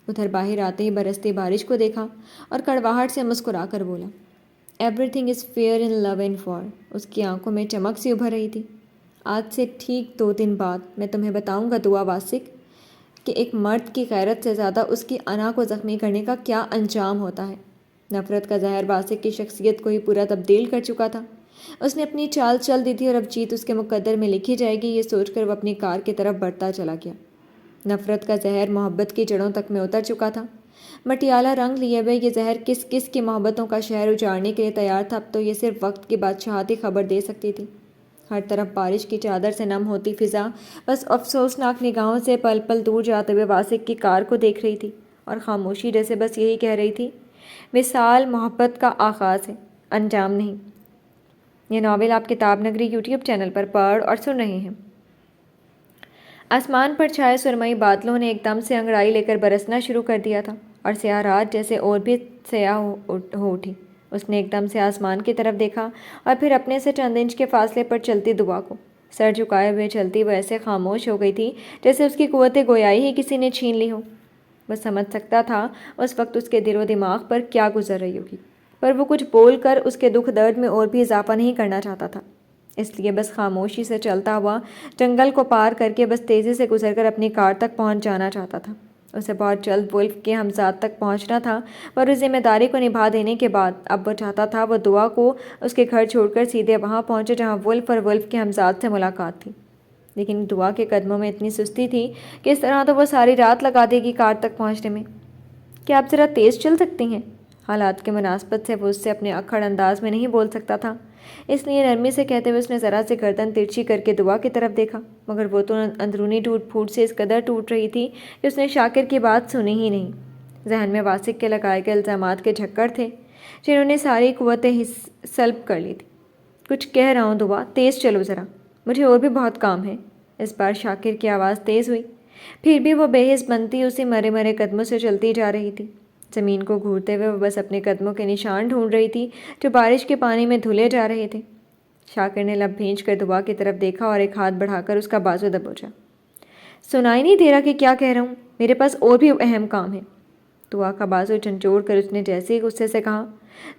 ادھر باہر آتے ہی برستی بارش کو دیکھا اور کڑواہٹ سے مسکرا کر بولا، everything is fair in love and war. اس کی آنکھوں میں چمک سی ابھر رہی تھی۔ آج سے ٹھیک 2 دن بعد میں تمہیں بتاؤں گا دعا واسق کہ ایک مرد کی غیرت سے زیادہ اس کی انا کو زخمی کرنے کا کیا انجام ہوتا ہے۔ نفرت کا زہر واسق کی شخصیت کو ہی پورا تبدیل کر چکا تھا۔ اس نے اپنی چال چل دی تھی، اور اب جیت اس کے مقدر میں لکھی جائے گی، یہ سوچ کر وہ اپنی کار کی طرف بڑھتا چلا گیا۔ نفرت کا زہر محبت کی جڑوں تک میں اتر چکا تھا۔ مٹیالہ رنگ لیے ہوئے یہ زہر کس کس کی محبتوں کا شہر اجاڑنے کے لیے تیار تھا۔ اب تو یہ صرف وقت کی بادشاہتی خبر دے سکتی تھی۔ ہر طرف بارش کی چادر سے نم ہوتی فضا بس افسوسناک نگاہوں سے پل پل دور جاتے ہوئے واسق کی کار کو دیکھ رہی تھی، اور خاموشی جیسے بس یہی کہہ رہی تھی، مثال محبت کا آغاز ہے، انجام نہیں۔ یہ ناول آپ کتاب نگری یوٹیوب چینل پر پڑھ اور سن رہے ہیں۔ آسمان پر چھائے سرمئی بادلوں نے ایک دم سے انگڑائی لے کر برسنا شروع کر دیا تھا، اور سیاہ رات جیسے اور بھی سیاہ ہو اٹھی۔ اس نے ایک دم سے آسمان کی طرف دیکھا، اور پھر اپنے سے چند انچ کے فاصلے پر چلتی دعا کو۔ سر جھکائے ہوئے چلتی وہ ایسے خاموش ہو گئی تھی جیسے اس کی قوت گویائی ہی کسی نے چھین لی ہو۔ وہ سمجھ سکتا تھا اس وقت اس کے دل و دماغ پر کیا گزر رہی ہوگی، پر وہ کچھ بول کر اس کے دکھ درد میں اور بھی اضافہ نہیں کرنا چاہتا تھا، اس لیے بس خاموشی سے چلتا ہوا جنگل کو پار کر کے بس تیزی سے گزر کر اپنی کار تک پہنچ جانا چاہتا تھا۔ اسے بہت جلد ولف کے ہمزاد تک پہنچنا تھا، پر اس ذمہ داری کو نبھا دینے کے بعد اب وہ چاہتا تھا وہ دعا کو اس کے گھر چھوڑ کر سیدھے وہاں پہنچے جہاں ولف اور ولف کے ہمزاد سے ملاقات تھی۔ لیکن دعا کے قدموں میں اتنی سستی تھی کہ اس طرح تو وہ ساری رات لگا دے گی کار تک پہنچنے میں۔ کیا آپ ذرا تیز چل سکتی ہیں؟ حالات کے مناسبت سے وہ اس سے اپنے اکھڑ انداز میں نہیں بول سکتا تھا، اس لیے نرمی سے کہتے ہوئے اس نے ذرا سے گردن ترچھی کر کے دعا کی طرف دیکھا، مگر وہ تو اندرونی ٹوٹ پھوٹ سے اس قدر ٹوٹ رہی تھی کہ اس نے شاکر کی بات سنی ہی نہیں۔ ذہن میں واسق کے لگائے گئے الزامات کے جھکڑ تھے جنہوں نے ساری قوتیں سلب کر لی تھی۔ کچھ کہہ رہا ہوں دعا، تیز چلو ذرا، مجھے اور بھی بہت کام ہے۔ اس بار شاکر کی آواز تیز ہوئی، پھر بھی وہ بے حس بنتی اسی مرے مرے قدموں سے چلتی جا رہی تھی۔ زمین کو گھورتے ہوئے وہ بس اپنے قدموں کے نشان ڈھونڈ رہی تھی جو بارش کے پانی میں دھلے جا رہے تھے۔ شاکر نے لب بھینچ کر دعا کی طرف دیکھا اور ایک ہاتھ بڑھا کر اس کا بازو دبوچا۔ سنائی نہیں دے رہا کہ کیا کہہ رہا ہوں؟ میرے پاس اور بھی اہم کام ہے۔ دعا کا بازو جھنجھوڑ کر اس نے جیسے ہی غصے سے کہا۔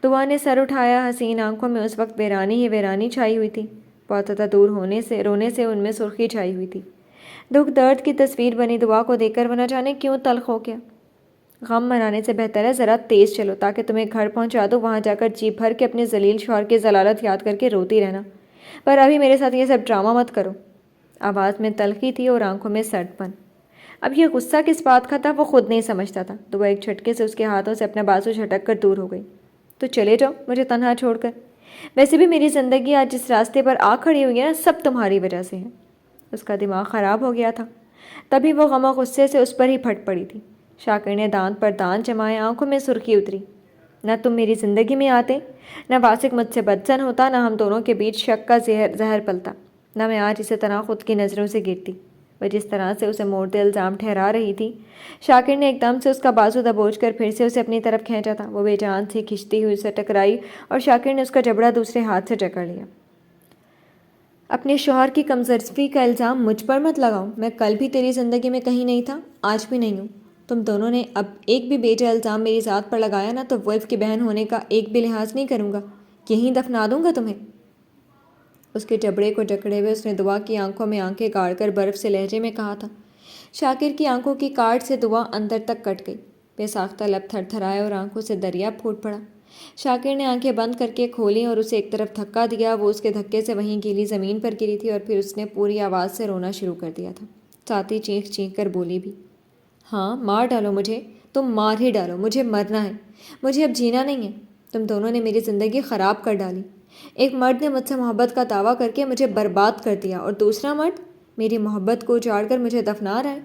دعا نے سر اٹھایا، حسین آنکھوں میں اس وقت ویرانی ہی ویرانی چھائی ہوئی تھی۔ بہت زیادہ دور رونے سے ان میں سرخی چھائی ہوئی تھی۔ دکھ درد کی تصویر بنی دعا کو دیکھ کر وہ نہ جانے کیوں تلخ ہو گیا۔ غم منانے سے بہتر ہے ذرا تیز چلو تاکہ تمہیں گھر پہنچا دو، وہاں جا کر جی بھر کے اپنے ذلیل شوہر کی ضلالت یاد کر کے روتی رہنا، پر ابھی میرے ساتھ یہ سب ڈرامہ مت کرو۔ آواز میں تلخی تھی اور آنکھوں میں سرد پن۔ اب یہ غصہ کس بات کا تھا وہ خود نہیں سمجھتا تھا۔ دعا ایک جھٹکے سے اس کے ہاتھوں سے اپنا بازو جھٹک کر دور ہو گئی۔ تو چلے جاؤ مجھے تنہا چھوڑ کر، ویسے بھی میری زندگی آج جس راستے پر آ کھڑی ہوئی ہے نا، سب تمہاری وجہ سے ہے۔ اس کا دماغ خراب ہو گیا تھا، تبھی وہ غم و غصے سے اس پر ہی پھٹ پڑی تھی۔ شاکر نے دانت پر دانت جمائے، آنکھوں میں سرخی اتری۔ نہ تم میری زندگی میں آتے، نہ واسق مجھ سے بدزن ہوتا، نہ ہم دونوں کے بیچ شک کا زہر پلتا، نہ میں آج اسے طرح خود کی نظروں سے گرتی۔ وہ جس طرح سے اسے موڑتے الزام ٹھہرا رہی تھی، شاکر نے ایک دم سے اس کا بازو دبوچ کر پھر سے اسے اپنی طرف کھینچا تھا۔ وہ بے جان سے کھنچتی ہوئی اسے ٹکرائی اور شاکر نے اس کا جبڑا دوسرے ہاتھ سے جکڑ لیا۔ اپنے شوہر کی کمزرفی کا الزام مجھ پر مت لگاؤ، میں کل بھی تیری زندگی میں کہیں نہیں تھا، آج بھی نہیں ہوں۔ تم دونوں نے اب ایک بھی بیجا الزام میری ذات پر لگایا نا تو ولف کی بہن ہونے کا ایک بھی لحاظ نہیں کروں گا، یہیں دفنا دوں گا تمہیں۔ اس کے جبڑے کو جکڑے ہوئے اس نے دعا کی آنکھوں میں آنکھیں گاڑ کر برف سے لہجے میں کہا تھا۔ شاکر کی آنکھوں کی کاٹ سے دعا اندر تک کٹ گئی، بے ساختہ لب تھر تھرائے اور آنکھوں سے دریا پھوٹ پڑا۔ شاکر نے آنکھیں بند کر کے کھولیں اور اسے ایک طرف دھکا دیا۔ وہ اس کے دھکے سے وہیں گیلی زمین پر گری تھی اور پھر اس نے پوری آواز سے رونا شروع کر دیا تھا، ساتھ ہی چینخ چینخ کر بولی بھی، ہاں مار ڈالو مجھے، تم مار ہی ڈالو، مجھے مرنا ہے، مجھے اب جینا نہیں ہے۔ تم دونوں نے میری زندگی خراب کر ڈالی۔ ایک مرد نے مجھ سے محبت کا دعویٰ کر کے مجھے برباد کر دیا اور دوسرا مرد میری محبت کو اجاڑ کر مجھے دفنا رہا ہے۔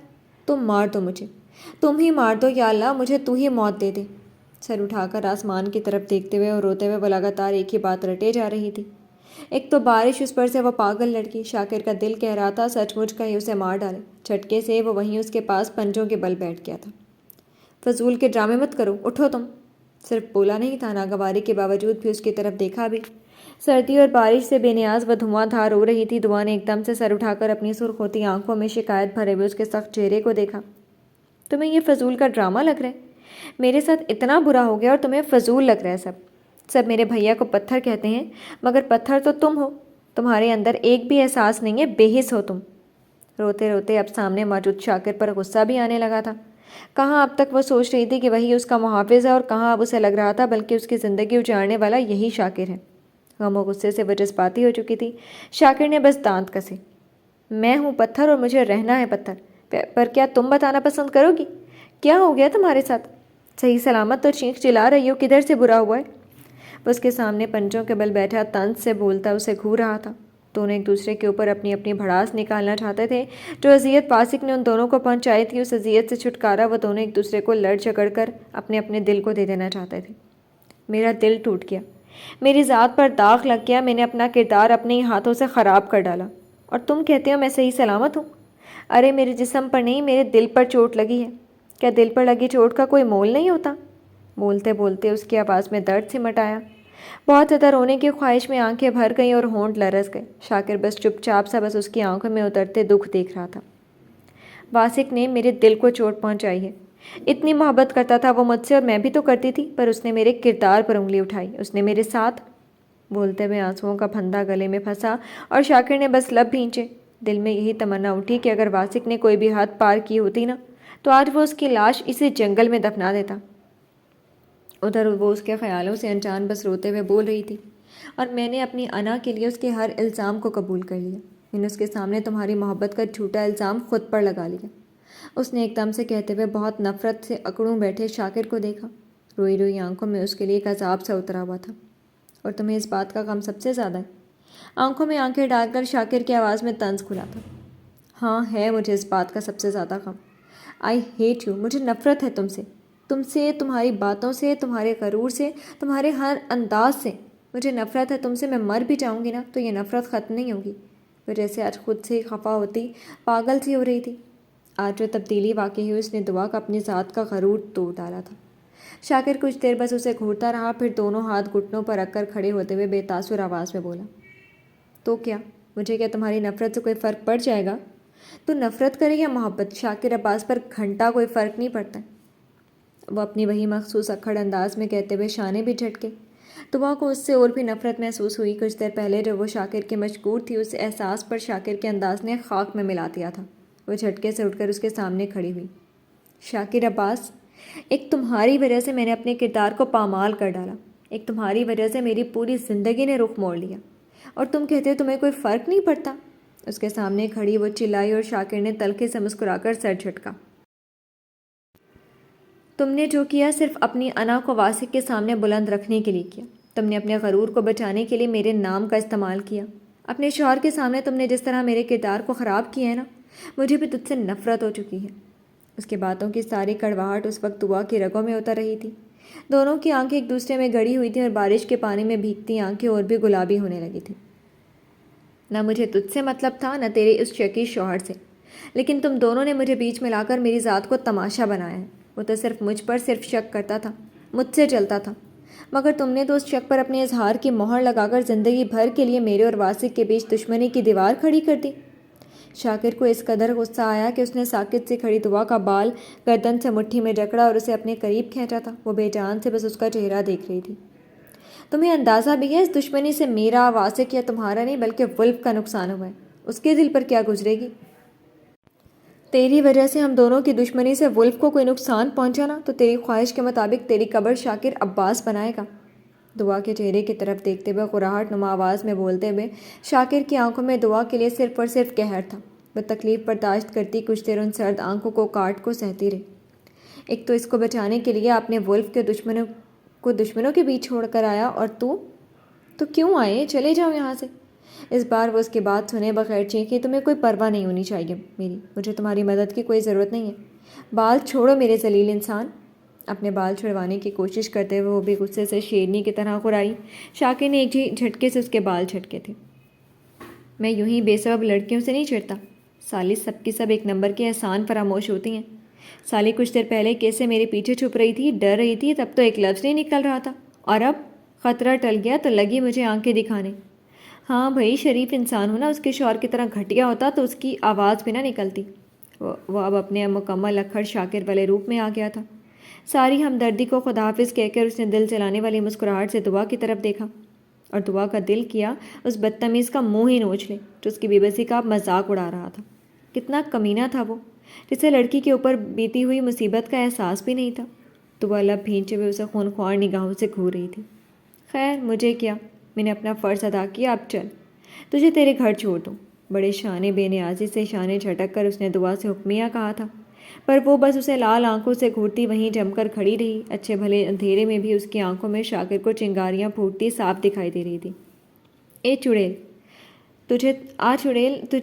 تم مار دو مجھے، تم ہی مار دو یا اللہ، مجھے تو ہی موت دے دے۔ سر اٹھا کر آسمان کی طرف دیکھتے ہوئے اور روتے ہوئے وہ لگاتار ایک ہی بات رٹے جا رہی تھی۔ ایک تو بارش، اس پر سے وہ پاگل لڑکی۔ شاکر کا دل کہہ رہا تھا سچ مچ کہیں اسے مار ڈالے۔ جھٹکے سے وہ وہیں اس کے پاس پنجوں کے بل بیٹھ گیا تھا۔ فضول کے ڈرامے مت کرو، اٹھو تم۔ صرف بولا نہیں تھا، ناگواری کے باوجود بھی اس کی طرف دیکھا بھی۔ سردی اور بارش سے بے نیاز وہ دھواں دھار ہو رہی تھی۔ دعا نے ایک دم سے سر اٹھا کر اپنی سرخ ہوتی آنکھوں میں شکایت بھرے ہوئے اس کے سخت چہرے کو دیکھا۔ تمہیں یہ فضول کا ڈرامہ لگ رہا ہے؟ میرے ساتھ اتنا برا ہو گیا اور تمہیں فضول لگ رہا ہے سب میرے بھیا کو پتھر کہتے ہیں، مگر پتھر تو تم ہو، تمہارے اندر ایک بھی احساس نہیں ہے، بے حس ہو تم۔ روتے روتے اب سامنے موجود شاکر پر غصہ بھی آنے لگا تھا۔ کہاں اب تک وہ سوچ رہی تھی کہ وہی اس کا محافظ ہے اور کہاں اب اسے لگ رہا تھا بلکہ اس کی زندگی اجاڑنے والا یہی شاکر ہے۔ غم و غصے سے وہ جذباتی ہو چکی تھی۔ شاکر نے بس دانت کسے۔ میں ہوں پتھر اور مجھے رہنا ہے پتھر، پر کیا تم بتانا پسند کرو گی؟ کیا ہو گیا تمہارے ساتھ؟ صحیح سلامت تو چینخ چلا رہی ہو، کدھر سے برا ہوا ہے؟ وہ اس کے سامنے پنجوں کے بل بیٹھا طنز سے بولتا اسے گھور رہا تھا۔ دونوں ایک دوسرے کے اوپر اپنی اپنی بھڑاس نکالنا چاہتے تھے۔ جو اذیت واسق نے ان دونوں کو پہنچائی تھی، اس اذیت سے چھٹکارا وہ دونوں ایک دوسرے کو لڑ جھگڑ کر اپنے اپنے دل کو دے دینا چاہتے تھے۔ میرا دل ٹوٹ گیا، میری ذات پر داغ لگ گیا، میں نے اپنا کردار اپنے ہی ہاتھوں سے خراب کر ڈالا، اور تم کہتے ہو میں صحیح سلامت ہوں؟ ارے میرے جسم پر نہیں، میرے دل پر چوٹ لگی ہے۔ کیا دل پر لگی چوٹ کا کوئی مول نہیں ہوتا؟ بولتے بولتے اس کی آواز میں درد سمٹ آیا۔ بہت زیادہ رونے کی خواہش میں آنکھیں بھر گئیں اور ہونٹ لرز گئے۔ شاکر بس چپ چاپ سا بس اس کی آنکھوں میں اترتے دکھ دیکھ رہا تھا۔ واسق نے میرے دل کو چوٹ پہنچائی ہے۔ اتنی محبت کرتا تھا وہ مجھ سے، اور میں بھی تو کرتی تھی، پر اس نے میرے کردار پر انگلی اٹھائی، اس نے میرے ساتھ۔ بولتے ہوئے آنسوؤں کا پھندا گلے میں پھنسا اور شاکر نے بس لب بھینچے۔ دل میں یہی تمنا اٹھی کہ اگر واسق نے کوئی بھی حد پار کی ہوتی نا تو آج وہ اس کی لاش اسی جنگل میں دفنا دیتا۔ ادھر وہ اس کے خیالوں سے انجان بس روتے ہوئے بول رہی تھی، اور میں نے اپنی انا کے لیے اس کے ہر الزام کو قبول کر لیا۔ میں نے اس کے سامنے تمہاری محبت کا جھوٹا الزام خود پر لگا لیا۔ اس نے ایک دم سے کہتے ہوئے بہت نفرت سے اکڑوں بیٹھے شاکر کو دیکھا۔ روئی روئی آنکھوں میں اس کے لیے ایک عذاب سا اترا ہوا تھا۔ اور تمہیں اس بات کا غم سب سے زیادہ ہے؟ آنکھوں میں آنکھیں ڈال کر شاکر کی آواز میں طنز کھلا تھا۔ ہاں ہے مجھے اس بات کا سب سے زیادہ غم۔ آئی ہیٹ یو، مجھے نفرت ہے تم سے، تمہاری باتوں سے، تمہارے غرور سے، تمہارے ہر انداز سے مجھے نفرت ہے تم سے۔ میں مر بھی جاؤں گی نا تو یہ نفرت ختم نہیں ہوگی۔ وہ جیسے آج خود سے خفا ہوتی، پاگل سی ہو رہی تھی۔ آج جو تبدیلی واقع ہوئی اس نے دعا کا اپنی ذات کا غرور توڑ ڈالا تھا۔ شاکر کچھ دیر بس اسے گھورتا رہا، پھر دونوں ہاتھ گھٹنوں پر رکھ کر کھڑے ہوتے ہوئے بے تاثر آواز میں بولا، تو کیا مجھے کیا تمہاری نفرت سے کوئی فرق پڑ جائے گا؟ تو نفرت کرے یا محبت، شاکر عباس پر گھنٹا کوئی فرق نہیں پڑتا۔ وہ اپنی وہی مخصوص اکھڑ انداز میں کہتے ہوئے شانے بھی جھٹکے۔ دعا کو اس سے اور بھی نفرت محسوس ہوئی۔ کچھ دیر پہلے جو وہ شاکر کے مشکور تھی، اس احساس پر شاکر کے انداز نے خاک میں ملا دیا تھا۔ وہ جھٹکے سے اٹھ کر اس کے سامنے کھڑی ہوئی۔ شاکر عباس، ایک تمہاری وجہ سے میں نے اپنے کردار کو پامال کر ڈالا، ایک تمہاری وجہ سے میری پوری زندگی نے رخ موڑ لیا، اور تم کہتے ہو تمہیں کوئی فرق نہیں پڑتا؟ اس کے سامنے کھڑی وہ چلائی اور شاکر نے تلخی سے مسکرا کر سر جھٹکا۔ تم نے جو کیا صرف اپنی انا کو واسق کے سامنے بلند رکھنے کے لیے کیا۔ تم نے اپنے غرور کو بچانے کے لیے میرے نام کا استعمال کیا۔ اپنے شوہر کے سامنے تم نے جس طرح میرے کردار کو خراب کیا ہے نا، مجھے بھی تجھ سے نفرت ہو چکی ہے۔ اس کے باتوں کی ساری کڑواہٹ اس وقت دعا کی رگوں میں اتر رہی تھی۔ دونوں کی آنکھیں ایک دوسرے میں گڑی ہوئی تھیں اور بارش کے پانی میں بھیگتی آنکھیں اور بھی گلابی ہونے لگی تھیں۔ نہ مجھے تجھ سے مطلب تھا، نہ تیرے اس شکی شوہر سے، لیکن تم دونوں نے مجھے بیچ میں لا کر میری ذات کو تماشا بنایا ہے۔ وہ تو صرف مجھ پر صرف شک کرتا تھا، مجھ سے چلتا تھا، مگر تم نے تو اس شک پر اپنے اظہار کی مہر لگا کر زندگی بھر کے لیے میرے اور واسق کے بیچ دشمنی کی دیوار کھڑی کر دی۔ شاکر کو اس قدر غصہ آیا کہ اس نے ساکت سے کھڑی دعا کا بال گردن سے مٹھی میں جکڑا اور اسے اپنے قریب کھینچا تھا۔ وہ بے جان سے بس اس کا چہرہ دیکھ رہی تھی۔ تمہیں اندازہ بھی ہے اس دشمنی سے میرا، واسق یا تمہارا نہیں بلکہ ولف کا نقصان ہوا ہے؟ اس کے دل پر کیا گزرے گی؟ تیری وجہ سے ہم دونوں کی دشمنی سے ولف کو کوئی نقصان پہنچا نا تو تیری خواہش کے مطابق تیری قبر شاکر عباس بنائے گا۔ دعا کے چہرے کی طرف دیکھتے ہوئے غراہٹ نما آواز میں بولتے ہوئے شاکر کی آنکھوں میں دعا کے لیے صرف اور صرف قہر تھا۔ وہ تکلیف برداشت کرتی کچھ دیر ان سرد آنکھوں کو کاٹ کو سہتی رہی۔ ایک تو اس کو بچانے کے لیے آپ نے ولف کے دشمنوں کے بیچ چھوڑ کر آیا، اور تو کیوں آئے؟ چلے جاؤ یہاں سے۔ اس بار وہ اس کی بات سنے بغیر چیخی، تمہیں کوئی پرواہ نہیں ہونی چاہیے میری، مجھے تمہاری مدد کی کوئی ضرورت نہیں ہے۔ بال چھوڑو میرے ذلیل انسان۔ اپنے بال چھڑوانے کی کوشش کرتے ہوئے وہ بھی غصے سے شیرنی کی طرح غرائی۔ شاکر نے ایک جھٹکے سے اس کے بال جھٹکے تھے۔ میں یوں ہی بے سبب لڑکیوں سے نہیں چڑھتا سالی، سب کی سب ایک نمبر کے احسان فراموش ہوتی ہیں۔ سالی کچھ دیر پہلے کیسے میرے پیچھے چھپ رہی تھی، ڈر رہی تھی، تب تو ایک لفظ نہیں نکل رہا تھا، اور اب خطرہ ٹل گیا تو لگی مجھے آنکھیں دکھانے۔ ہاں بھائی، شریف انسان ہو نا، اس کے شوہر کی طرح گھٹیا ہوتا تو اس کی آواز بھی نہ نکلتی۔ وہ اب اپنے مکمل اکھڑ شاکر والے روپ میں آ گیا تھا۔ ساری ہمدردی کو خداحافظ کہہ کر اس نے دل جلانے والی مسکراہٹ سے دعا کی طرف دیکھا، اور دعا کا دل کیا اس بدتمیز کا منہ ہی نوچ لے جو اس کی بے بسی کا مذاق اڑا رہا تھا۔ کتنا کمینہ تھا وہ، جسے لڑکی کے اوپر بیتی ہوئی مصیبت کا احساس بھی نہیں تھا۔ دعا لب بھینچے ہوئے اسے خونخوار نگاہوں سے گھور رہی تھی۔ خیر مجھے کیا، میں نے اپنا فرض ادا کیا، اب چل، تجھے تیرے گھر چھوڑ دوں۔ بڑے شانے بے نیازی سے شانے جھٹک کر اس نے دعا سے حکمیہ کہا تھا، پر وہ بس اسے لال آنکھوں سے گھورتی وہیں جم کر کھڑی رہی۔ اچھے بھلے اندھیرے میں بھی اس کی آنکھوں میں شاکر کو چنگاریاں پھوٹتی صاف دکھائی دے رہی تھی۔ اے چڑیل،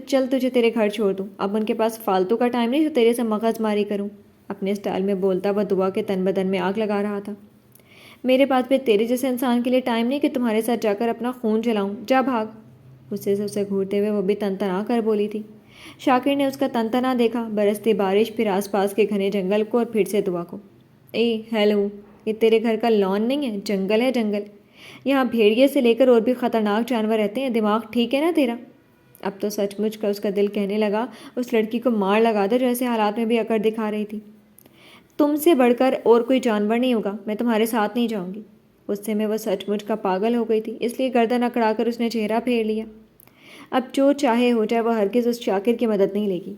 چل تجھے تیرے گھر چھوڑ دوں، اب ان کے پاس فالتو کا ٹائم نہیں جو تیرے سے مغز ماری کروں۔ اپنے اسٹائل میں بولتا وہ دعا کے تن بدن میں آگ لگا رہا تھا۔ میرے پاس بھی تیرے جیسے انسان کے لیے ٹائم نہیں کہ تمہارے ساتھ جا کر اپنا خون جلاؤں، جا بھاگ۔ غصے سے اسے گھورتے ہوئے وہ بھی تنتنا کر بولی تھی۔ شاکر نے اس کا تنتنا دیکھا، برستی بارش، پھر آس پاس کے گھنے جنگل کو، اور پھر سے دعا کو۔ اے ہیلو، یہ تیرے گھر کا لان نہیں ہے، جنگل ہے جنگل، یہاں بھیڑیے سے لے کر اور بھی خطرناک جانور رہتے ہیں، دماغ ٹھیک ہے نا تیرا؟ اب تو سچ مچ کا اس کا دل کہنے لگا اس لڑکی کو مار لگا دے جو ایسے حالات میں بھی اکڑ دکھا رہی تھی۔ تم سے بڑھ کر اور کوئی جانور نہیں ہوگا، میں تمہارے ساتھ نہیں جاؤں گی۔ غصے میں وہ سچ مچ کا پاگل ہو گئی تھی، اس لیے گردن اکڑا کر اس نے چہرہ پھیر لیا۔ اب جو چاہے ہو جائے، وہ ہرگز اس شاکر کی مدد نہیں لے گی۔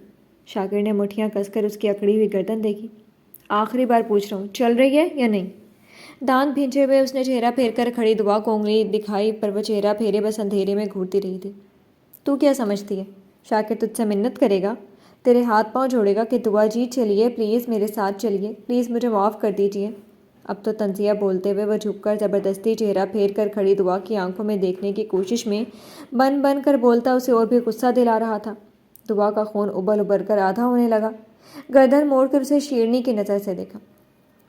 شاکر نے مٹھیاں کس کر اس کی اکڑی ہوئی گردن دیکھی۔ آخری بار پوچھ رہا ہوں، چل رہی ہے یا نہیں؟ دانت بھینچے ہوئے اس نے چہرہ پھیر کر کھڑی دعا کو انگلی دکھائی، پر وہ چہرہ پھیرے بس اندھیرے میں گھورتی رہی تھی۔ تو کیا سمجھتی ہے شاکر تجھ سے منت کرے گا، تیرے ہاتھ پاؤں جوڑے گا کہ دعا جی چلیے پلیز میرے ساتھ چلیے، پلیز مجھے معاف کر دیجیے؟ اب تو تنزیہ بولتے ہوئے وہ جھک کر زبردستی چہرہ پھیر کر کھڑی دعا کی آنکھوں میں دیکھنے کی کوشش میں بن بن کر بولتا اسے اور بھی غصہ دلا رہا تھا۔ دعا کا خون ابل ابل کر آدھا ہونے لگا۔ گردن موڑ کر اسے شیرنی کی نظر سے دیکھا۔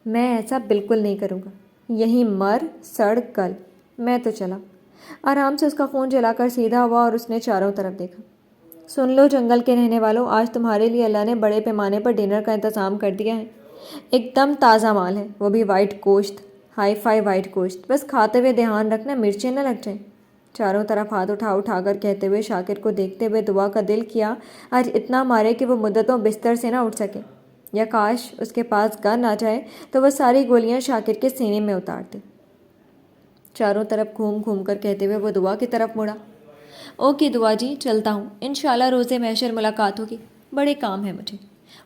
میں ایسا بالکل نہیں کروں گا، یہیں مر سڑ گل، میں تو چلا۔ آرام سے اس کا خون جلا کر سیدھا ہوا اور اس نے چاروں طرف دیکھا۔ سن لو جنگل کے رہنے والوں، آج تمہارے لیے اللہ نے بڑے پیمانے پر ڈنر کا انتظام کر دیا ہے۔ ایک دم تازہ مال ہے، وہ بھی وائٹ گوشت، ہائی فائی وائٹ گوشت۔ بس کھاتے ہوئے دھیان رکھنا مرچیں نہ لگ جائیں۔ چاروں طرف ہاتھ اٹھا اٹھا کر کہتے ہوئے شاکر کو دیکھتے ہوئے دعا کا دل کیا آج اتنا مارے کہ وہ مدتوں بستر سے نہ اٹھ سکے، یا کاش اس کے پاس گن آ جائے تو وہ ساری گولیاں شاکر کے سینے میں اتار دے۔ چاروں طرف گھوم گھوم کر کہتے ہوئے وہ دعا کی طرف مڑا۔ اوکے دعا جی، چلتا ہوں، انشاءاللہ روزے محشر ملاقات ہوگی، بڑے کام ہیں مجھے،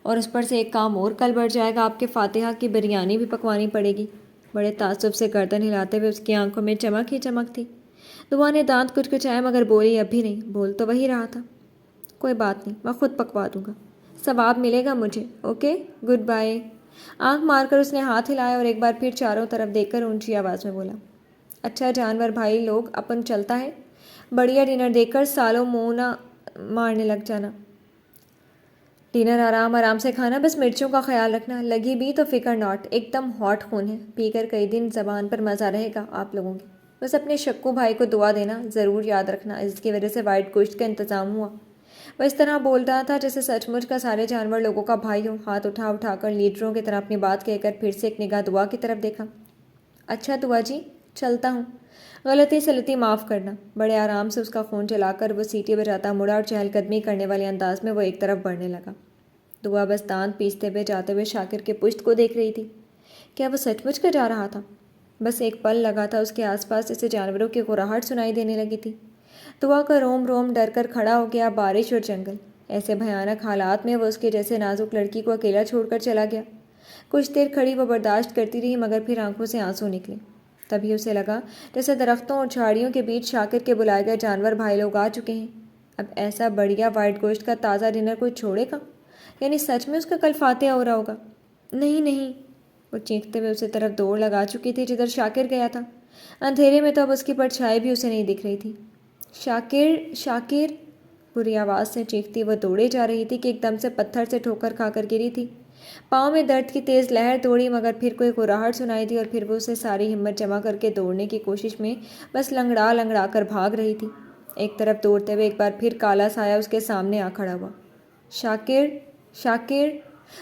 اور اس پر سے ایک کام اور کل بڑھ جائے گا، آپ کے فاتحہ کی بریانی بھی پکوانی پڑے گی۔ بڑے تعصب سے گردن ہلاتے ہوئے اس کی آنکھوں میں چمک ہی چمک تھی۔ دعا نے دانت کچکچائے مگر بولی اب بھی نہیں، بول تو وہی رہا تھا۔ کوئی بات نہیں، میں خود پکوا دوں گا، ثواب ملے گا مجھے، اوکے گڈ بائے۔ آنکھ مار کر اس نے ہاتھ ہلایا اور ایک بار پھر چاروں طرف دیکھ کر اونچی آواز میں بولا، اچھا جانور بھائی لوگ، اپن چلتا ہے، بڑھیا ڈنر دیکھ کر سالوں منہ نہ مارنے لگ جانا۔ ڈنر آرام آرام سے کھانا، بس مرچوں کا خیال رکھنا، لگی بھی تو فکر ناٹ، ایک دم ہاٹ خون ہے، پی کر کئی دن زبان پر مزہ رہے گا آپ لوگوں کے۔ بس اپنے شکو بھائی کو دعا دینا، ضرور یاد رکھنا، اس کی وجہ سے وائٹ گوشت کا انتظام ہوا۔ وہ اس طرح بول رہا تھا جیسے سچ مچ کا سارے جانور لوگوں کا بھائی ہو۔ ہاتھ اٹھا اٹھا کر لیڈروں کی طرح اپنی بات کہہ کر پھر سے ایک نگاہ دعا کی طرف دیکھا۔ اچھا دعا جی، چلتا ہوں، غلطی سلطی معاف کرنا۔ بڑے آرام سے اس کا خون چلا کر وہ سیٹی بجاتا مڑا اور چہل قدمی کرنے والے انداز میں وہ ایک طرف بڑھنے لگا۔ دعا بس دانت پیستے ہوئے جاتے ہوئے شاکر کے پشت کو دیکھ رہی تھی۔ کیا وہ سچ مچ کر جا رہا تھا؟ بس ایک پل لگا تھا، اس کے آس پاس اسے جانوروں کی گھراہٹ سنائی دینے لگی تھی۔ دعا کا روم روم ڈر کر کھڑا ہو گیا۔ بارش اور جنگل، ایسے بھیانک حالات میں وہ اس کے جیسے نازک لڑکی کو اکیلا چھوڑ کر چلا گیا۔ کچھ دیر کھڑی وہ برداشت کرتی رہی مگر پھر آنکھوں سے آنسو نکلے۔ تبھی اسے لگا جیسے درختوں اور جھاڑیوں کے بیچ شاکر کے بلائے گئے جانور بھائی لوگ آ چکے ہیں۔ اب ایسا بڑھیا وائٹ گوشت کا تازہ ڈنر کوئی چھوڑے گا؟ یعنی سچ میں اس کا کل فاتحہ ہو رہا ہوگا؟ نہیں نہیں، وہ چیختے ہوئے اسے طرف دوڑ لگا چکی تھی جدھر شاکر گیا تھا۔ اندھیرے میں تو اب اس کی پرچھائی بھی اسے نہیں دکھ رہی تھی۔ شاکر شاکر، بری آواز سے چیختی وہ دوڑے جا رہی تھی کہ ایک دم سے پتھر سے ٹھوکر کھا کر گری تھی۔ پاؤں میں درد کی تیز لہر دوڑی مگر پھر کوئی گھراہٹ سنائی دی اور پھر وہ اسے ساری ہمت جمع کر کے دوڑنے کی کوشش میں بس لنگڑا لنگڑا کر بھاگ رہی تھی۔ ایک طرف دوڑتے ہوئے ایک بار پھر کالا سایہ اس کے سامنے آ کھڑا ہوا۔ شاکر شاکر،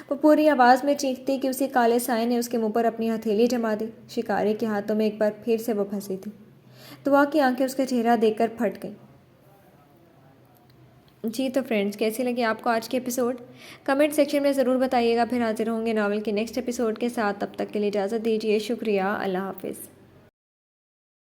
وہ پوری آواز میں چیختی کہ اسی کالے سائے نے اس کے منہ پر اپنی ہتھیلی جما دی۔ شکاری کے ہاتھوں میں ایک بار پھر سے وہ پھنسی تھی۔ دعا کی آنکھیں اس کا چہرہ دیکھ کر پھٹ گئیں۔ جی تو فرینڈز، کیسی لگی آپ کو آج کے ایپیسوڈ؟ کمنٹ سیکشن میں ضرور بتائیے گا۔ پھر حاضر ہوں گے ناول کے نیکسٹ ایپیسوڈ کے ساتھ، تب تک کے لیے اجازت دیجیے، شکریہ، اللہ حافظ۔